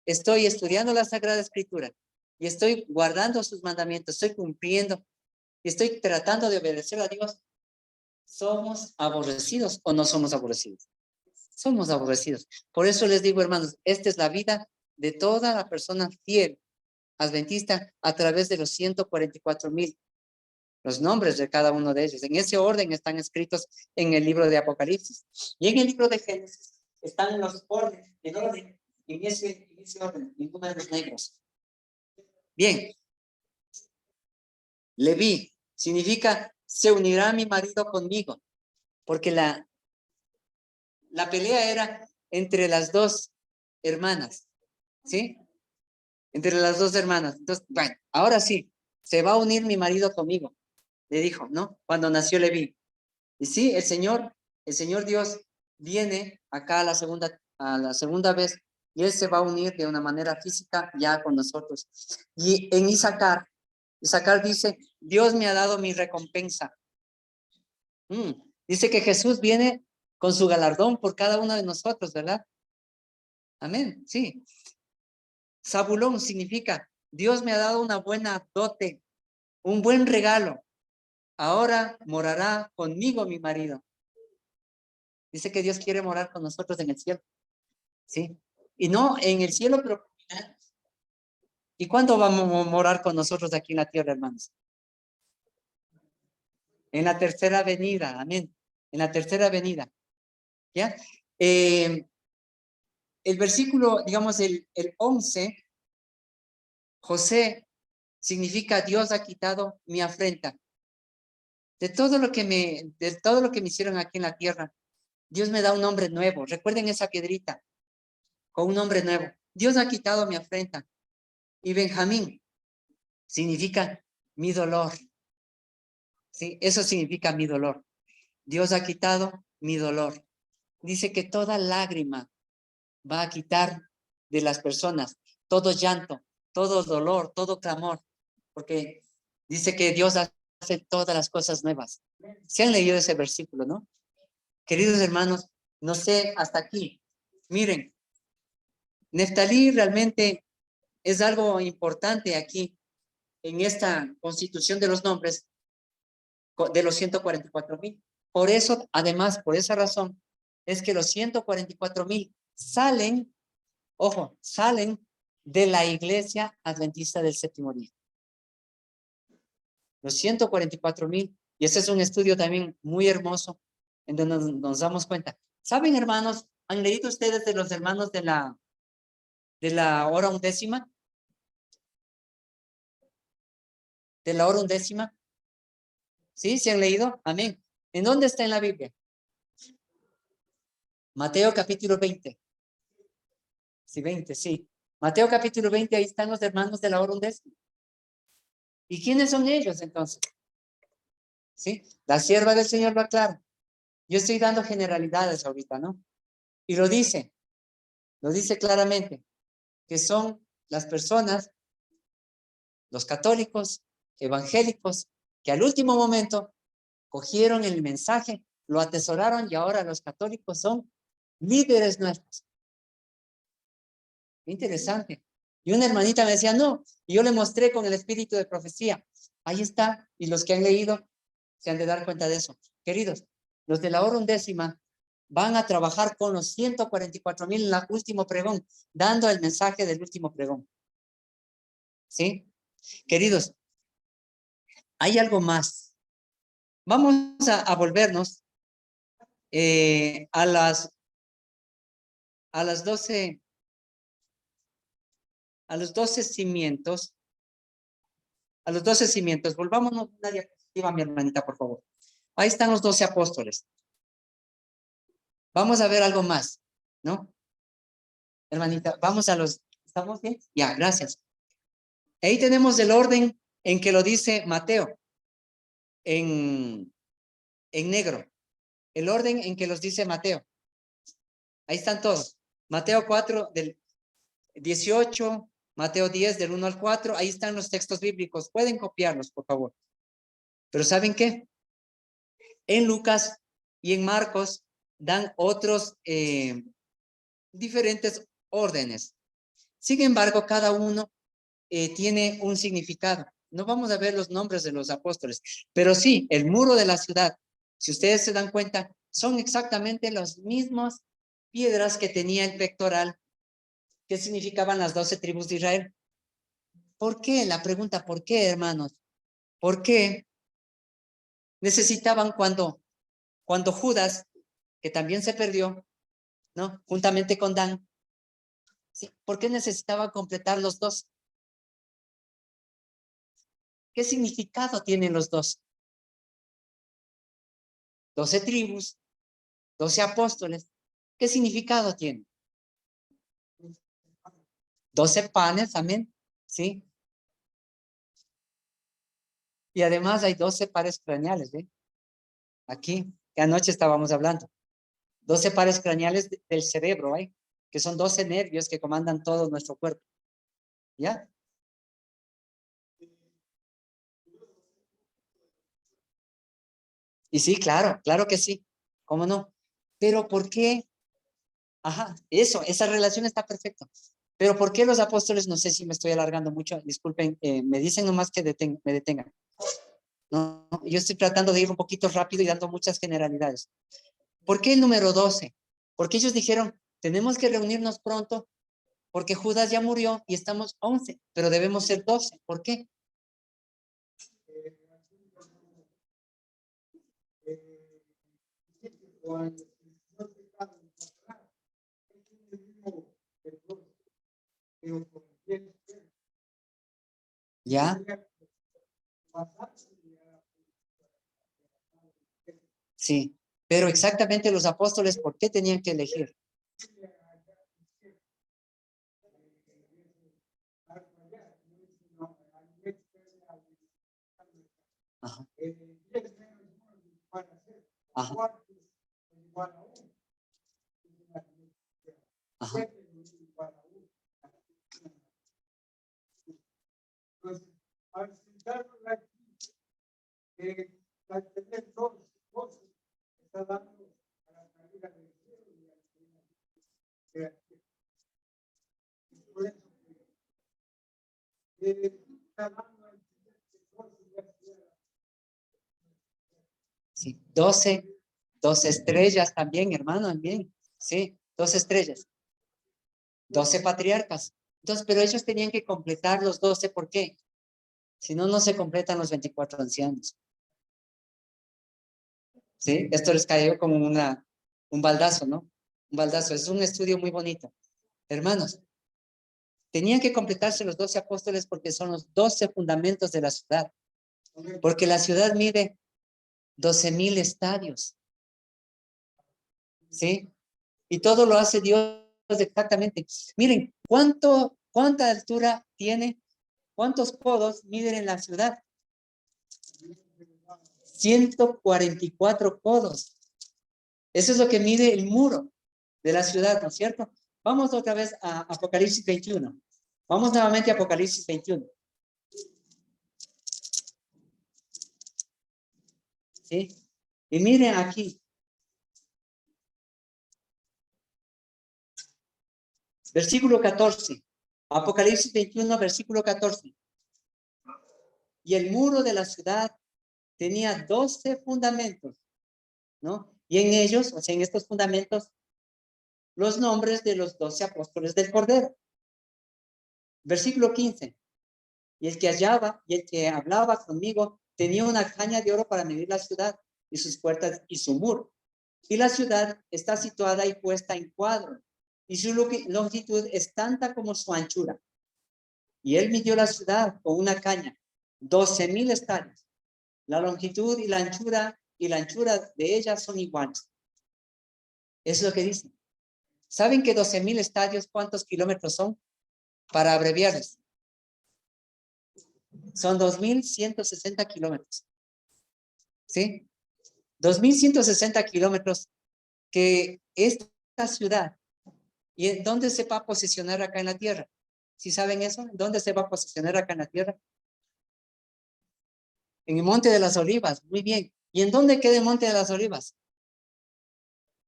S1: estoy estudiando la Sagrada Escritura y estoy guardando sus mandamientos, estoy cumpliendo y estoy tratando de obedecer a Dios, ¿somos aborrecidos o no somos aborrecidos? Somos aborrecidos. Por eso les digo, hermanos, esta es la vida de toda la persona fiel adventista a través de los 144,000. Los nombres de cada uno de ellos. En ese orden están escritos en el libro de Apocalipsis. Y en el libro de Génesis están los orden, en orden, en ese orden, en números negros. Bien. Leví significa, se unirá mi marido conmigo. Porque la pelea era entre las dos hermanas. ¿Sí? Entre las dos hermanas. Entonces, bueno, ahora sí, se va a unir mi marido conmigo, le dijo, ¿no? Cuando nació Leví. Y sí, el Señor Dios viene acá a la segunda vez y Él se va a unir de una manera física ya con nosotros. Y en Isaacar dice, Dios me ha dado mi recompensa. Dice que Jesús viene con su galardón por cada uno de nosotros, ¿verdad? Amén, sí. Zabulón significa, Dios me ha dado una buena dote, un buen regalo. Ahora morará conmigo mi marido. Dice que Dios quiere morar con nosotros en el cielo. ¿Sí? Y no en el cielo, pero ¿y cuándo vamos a morar con nosotros aquí en la tierra, hermanos? En la tercera venida, amén. En la tercera venida. ¿Ya? El versículo, digamos, el 11, José significa Dios ha quitado mi afrenta. De todo lo que me hicieron aquí en la tierra, Dios me da un nombre nuevo. Recuerden esa piedrita con un nombre nuevo. Dios ha quitado mi afrenta. Y Benjamín significa mi dolor. ¿Sí? Eso significa mi dolor. Dios ha quitado mi dolor. Dice que toda lágrima va a quitar de las personas. todo llanto, todo dolor, todo clamor, porque dice que Dios hace todas las cosas nuevas. ¿Se han leído ese versículo, no? Queridos hermanos, no sé, hasta aquí. Miren, Neftalí realmente es algo importante aquí en esta constitución de los nombres de los 144,000. Por eso, además, por esa razón, es que los 144,000 salen, ojo, salen de la iglesia adventista del séptimo día. Los 144,000, y ese es un estudio también muy hermoso, en donde nos damos cuenta. ¿Saben, hermanos? ¿Han leído ustedes de los hermanos de la hora undécima? ¿De la hora undécima? ¿Sí? ¿Se han leído? Amén. ¿En dónde está en la Biblia? Mateo capítulo 20. Sí, 20, sí. Mateo capítulo 20, ahí están los hermanos de la hora undécima. ¿Y quiénes son ellos entonces? ¿Sí? La sierva del Señor lo aclara. Yo estoy dando generalidades ahorita, ¿no? Y lo dice claramente, que son las personas, los católicos, evangélicos, que al último momento cogieron el mensaje, lo atesoraron y ahora los católicos son líderes nuestros. Interesante. Y una hermanita me decía, no, y yo le mostré con el espíritu de profecía. Ahí está, y los que han leído se han de dar cuenta de eso. Queridos, los de la hora undécima van a trabajar con los 144,000 en el último pregón, dando el mensaje del último pregón. ¿Sí? Queridos, hay algo más. Vamos a volvernos a las 12, a los 12 cimientos, volvámonos una diapositiva, mi hermanita, por favor. Ahí están los 12 apóstoles. Vamos a ver algo más, ¿no? Hermanita, vamos a los, ¿estamos bien? Ya, gracias. Ahí tenemos el orden en que lo dice Mateo, en negro. El orden en que los dice Mateo. Ahí están todos. Mateo 4 del 18, Mateo 10 del 1 al 4. Ahí están los textos bíblicos. Pueden copiarlos, por favor. Pero ¿saben qué? En Lucas y en Marcos dan otros diferentes órdenes. Sin embargo, cada uno tiene un significado. No vamos a ver los nombres de los apóstoles, pero sí, el muro de la ciudad, si ustedes se dan cuenta, son exactamente las mismas piedras que tenía el pectoral, que significaban las 12 tribus de Israel. ¿Por qué? La pregunta, ¿por qué, hermanos? ¿Por qué necesitaban cuando Judas, que también se perdió, ¿no? Juntamente con Dan, ¿sí? ¿Por qué necesitaba completar los dos? ¿Qué significado tienen los dos? 12 tribus, 12 apóstoles. ¿Qué significado tienen? 12 panes, amén, ¿sí? Y además hay 12 pares craneales, ¿ve? Aquí, que anoche estábamos hablando. 12 pares craneales del cerebro, ¿eh? Que son 12 nervios que comandan todo nuestro cuerpo. ¿Ya? Y sí, claro, claro que sí. ¿Cómo no? Pero ¿por qué? Ajá, esa relación está perfecta. Pero ¿por qué los apóstoles? No sé si me estoy alargando mucho, disculpen, me dicen nomás que me detengan. No, yo estoy tratando de ir un poquito rápido y dando muchas generalidades. ¿Por qué el número 12? Porque ellos dijeron, tenemos que reunirnos pronto porque Judas ya murió y estamos 11, pero debemos ser 12. ¿Por qué? ¿Ya? Sí, pero exactamente los apóstoles, ¿por qué tenían que elegir? Ajá. Ajá. Ajá.
S3: al citarlo aquí, que al tener dos cosas, está dando a la salida del cielo y al final. Por eso está dando al siguiente cosas y al cielo.
S1: Sí, 12 estrellas también, hermano, también. Sí, 12 estrellas. 12 patriarcas. Entonces, pero ellos tenían que completar los 12, ¿por qué? Si no, no se completan los 24 ancianos. ¿Sí? Esto les cayó como un baldazo, ¿no? Un baldazo. Es un estudio muy bonito. Hermanos, tenían que completarse los 12 apóstoles porque son los 12 fundamentos de la ciudad. Porque la ciudad mide 12,000 estadios. ¿Sí? Y todo lo hace Dios exactamente. Miren, ¿cuánta altura tiene? ¿Cuántos codos miden en la ciudad? 144 codos. Eso es lo que mide el muro de la ciudad, ¿no es cierto? Vamos otra vez a Apocalipsis 21. Vamos nuevamente a Apocalipsis 21. ¿Sí? Y miren aquí. Versículo 14. Apocalipsis 21, versículo 14. Y el muro de la ciudad tenía 12 fundamentos, ¿no? Y en ellos, o sea, en estos fundamentos, los nombres de los 12 apóstoles del Cordero. Versículo 15. Y el que hablaba conmigo tenía una caña de oro para medir la ciudad y sus puertas y su muro. Y la ciudad está situada y puesta en cuadro, y su longitud es tanta como su anchura. Y él midió la ciudad con una caña, 12,000 estadios. La longitud y la anchura de ella son iguales. Eso es lo que dice. ¿Saben que 12,000 estadios cuántos kilómetros son? Para abreviarles. Son 2,160 kilómetros. ¿Sí? 2,160 kilómetros que esta ciudad, ¿y en dónde se va a posicionar acá en la tierra? ¿Sí saben eso? ¿Dónde se va a posicionar acá en la tierra? En el Monte de las Olivas, muy bien. ¿Y en dónde queda el Monte de las Olivas?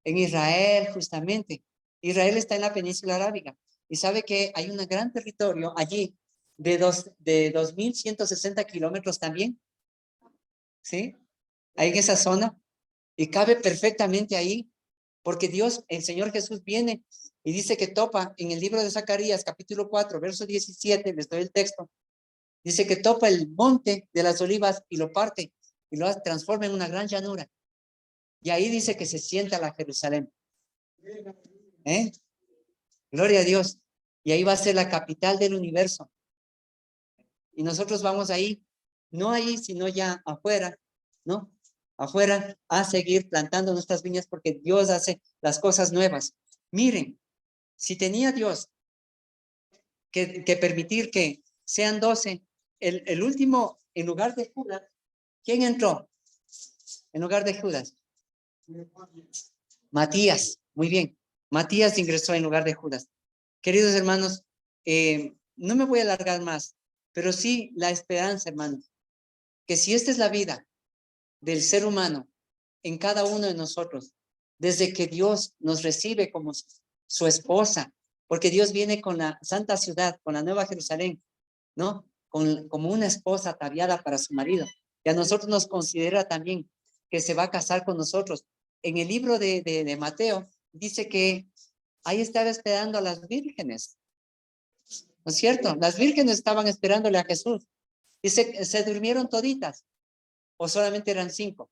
S1: En Israel, justamente. Israel está en la península arábiga. Y sabe que hay un gran territorio allí de 2,160 kilómetros también. ¿Sí? Ahí en esa zona. Y cabe perfectamente ahí. Porque Dios, el Señor Jesús viene y dice que topa en el libro de Zacarías, capítulo 4, verso 17, les doy el texto. Dice que topa el monte de las olivas y lo parte y lo transforma en una gran llanura. Y ahí dice que se sienta la Jerusalén. ¿Eh? Gloria a Dios. Y ahí va a ser la capital del universo. Y nosotros vamos ahí, no ahí, sino ya afuera, ¿no? Afuera a seguir plantando nuestras viñas porque Dios hace las cosas nuevas. Miren, si tenía Dios que permitir que sean 12, el último, en lugar de Judas, ¿quién entró? En lugar de Judas. Matías, muy bien. Matías ingresó en lugar de Judas. Queridos hermanos, no me voy a alargar más, pero sí la esperanza, hermanos, que si esta es la vida del ser humano en cada uno de nosotros, desde que Dios nos recibe como su esposa, porque Dios viene con la santa ciudad, con la nueva Jerusalén, ¿no? Como una esposa ataviada para su marido. Y a nosotros nos considera también que se va a casar con nosotros. En el libro de Mateo dice que ahí estaba esperando a las vírgenes, ¿no es cierto? Las vírgenes estaban esperándole a Jesús. Dice, ¿se durmieron toditas? ¿O solamente eran 5?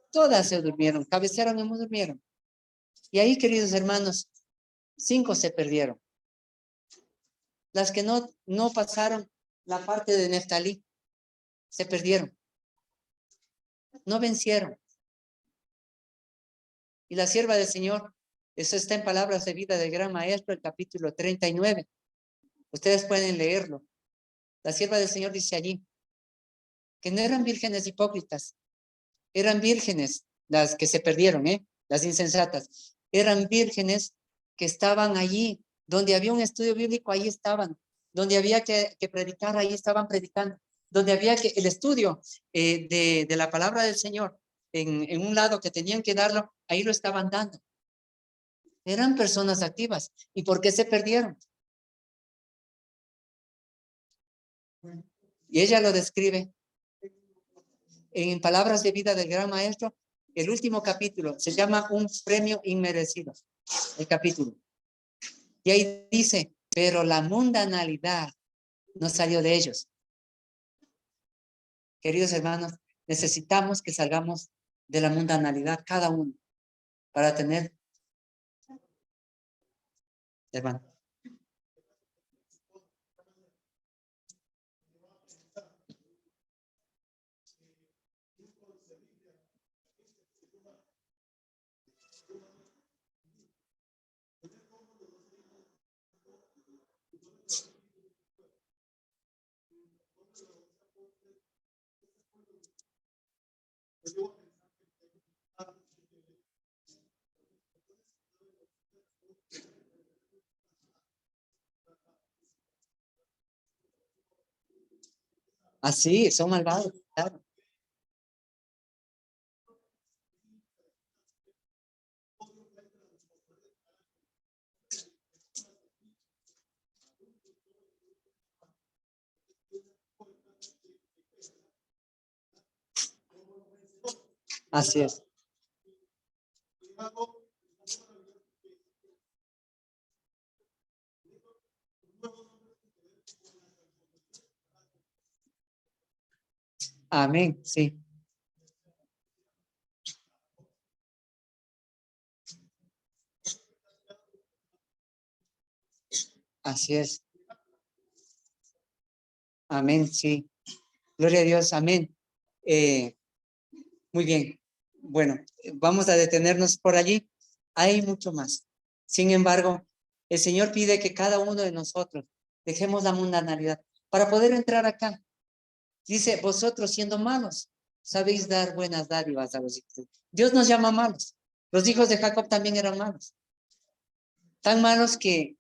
S1: Todas se durmieron, cabecearon y durmieron. Y ahí, queridos hermanos, 5 se perdieron. Las que no pasaron la parte de Neftalí, se perdieron. No vencieron. Y la sierva del Señor, eso está en Palabras de Vida del Gran Maestro, el capítulo 39. Ustedes pueden leerlo. La sierva del Señor dice allí que no eran vírgenes hipócritas, eran vírgenes las que se perdieron, las insensatas. Eran vírgenes que estaban allí, donde había un estudio bíblico, ahí estaban. Donde había que predicar, ahí estaban predicando. Donde había que el estudio de la palabra del Señor, en un lado que tenían que darlo, ahí lo estaban dando. Eran personas activas. ¿Y por qué se perdieron? Y ella lo describe en Palabras de Vida del Gran Maestro. El último capítulo se llama Un premio inmerecido, el capítulo. Y ahí dice, pero la mundanalidad no salió de ellos. Queridos hermanos, necesitamos que salgamos de la mundanalidad cada uno para tener, hermano. Así, son malvados, claro. Así es. Amén, sí. Así es. Amén, sí. Gloria a Dios, amén. Muy bien. Bueno, vamos a detenernos por allí. Hay mucho más. Sin embargo, el Señor pide que cada uno de nosotros dejemos la mundanalidad para poder entrar acá. Dice, vosotros siendo malos, sabéis dar buenas dádivas a los hijos. Dios nos llama malos. Los hijos de Jacob también eran malos. Tan malos que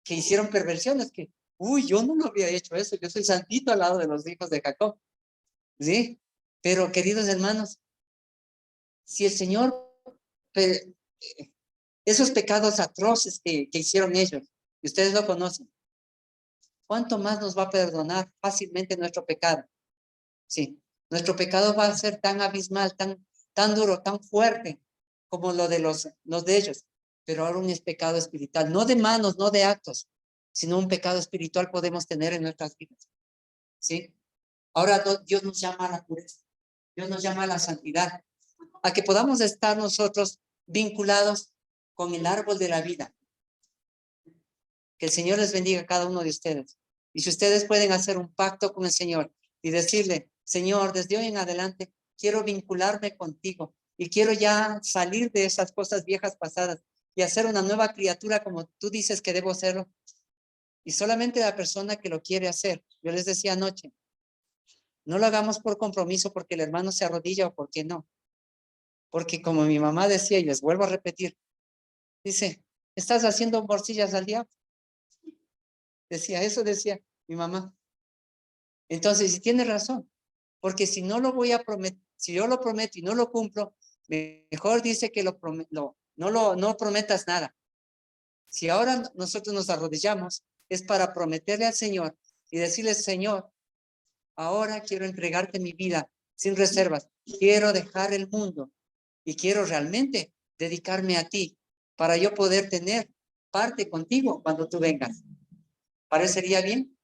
S1: hicieron perversiones, que, uy, yo no lo había hecho eso, yo soy santito al lado de los hijos de Jacob. ¿Sí? Pero, queridos hermanos, si el Señor, esos pecados atroces que hicieron ellos, y ustedes lo conocen, ¿cuánto más nos va a perdonar fácilmente nuestro pecado? Sí, nuestro pecado va a ser tan abismal, tan duro, tan fuerte como lo de los de ellos, pero ahora un es pecado espiritual, no de manos, no de actos, sino un pecado espiritual podemos tener en nuestras vidas. ¿Sí? Ahora Dios nos llama a la pureza, Dios nos llama a la santidad, a que podamos estar nosotros vinculados con el árbol de la vida. Que el Señor les bendiga a cada uno de ustedes. Y si ustedes pueden hacer un pacto con el Señor y decirle, Señor, desde hoy en adelante quiero vincularme contigo y quiero ya salir de esas cosas viejas pasadas y hacer una nueva criatura como tú dices que debo hacerlo. Y solamente la persona que lo quiere hacer, yo les decía anoche, no lo hagamos por compromiso porque el hermano se arrodilla o porque no. Porque como mi mamá decía, y les vuelvo a repetir, dice, estás haciendo morcillas al diablo. Decía, eso decía mi mamá. Entonces, si tiene razón, porque si no lo voy a prometer, si yo lo prometo y no lo cumplo, mejor dice que no prometas nada. Si ahora nosotros nos arrodillamos, es para prometerle al Señor y decirle, Señor, ahora quiero entregarte mi vida sin reservas. Quiero dejar el mundo y quiero realmente dedicarme a ti para yo poder tener parte contigo cuando tú vengas. ¿Parecería bien?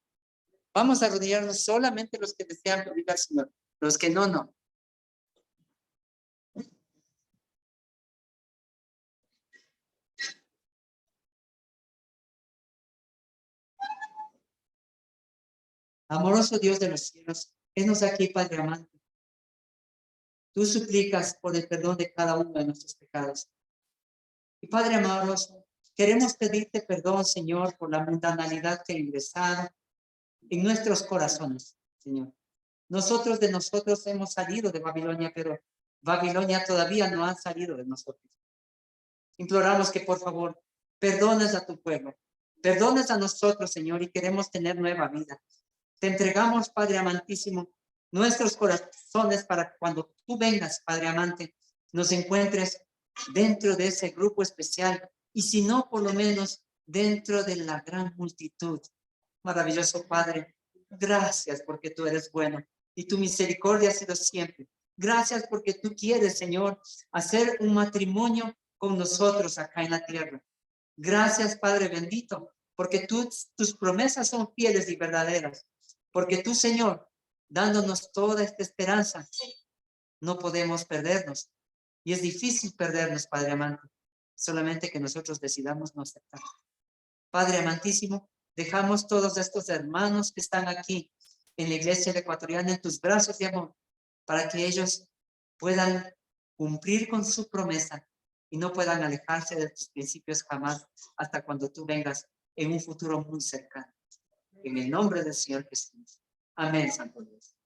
S1: Vamos a arrodillarnos solamente los que desean pedir al Señor. Los que no, no. Amoroso Dios de los cielos, henos aquí, Padre amante. Tú suplicas por el perdón de cada uno de nuestros pecados. Y Padre amoroso, queremos pedirte perdón, Señor, por la mundanalidad que ha ingresado en nuestros corazones, Señor. Nosotros de nosotros hemos salido de Babilonia, pero Babilonia todavía no ha salido de nosotros. Imploramos que por favor perdones a tu pueblo, perdones a nosotros, Señor, y queremos tener nueva vida. Te entregamos, Padre amantísimo, nuestros corazones para cuando tú vengas, Padre amante, nos encuentres dentro de ese grupo especial, y si no, por lo menos dentro de la gran multitud. Maravilloso Padre, gracias porque tú eres bueno y tu misericordia ha sido siempre. Gracias porque tú quieres, Señor, hacer un matrimonio con nosotros acá en la tierra. Gracias, Padre bendito, porque tus promesas son fieles y verdaderas. Porque tú, Señor, dándonos toda esta esperanza, no podemos perdernos. Y es difícil perdernos, Padre amante, solamente que nosotros decidamos no aceptar. Padre amantísimo, dejamos todos estos hermanos que están aquí en la iglesia ecuatoriana en tus brazos de amor, para que ellos puedan cumplir con su promesa y no puedan alejarse de tus principios jamás, hasta cuando tú vengas en un futuro muy cercano. En el nombre del Señor Jesús. Amén, Santo Dios.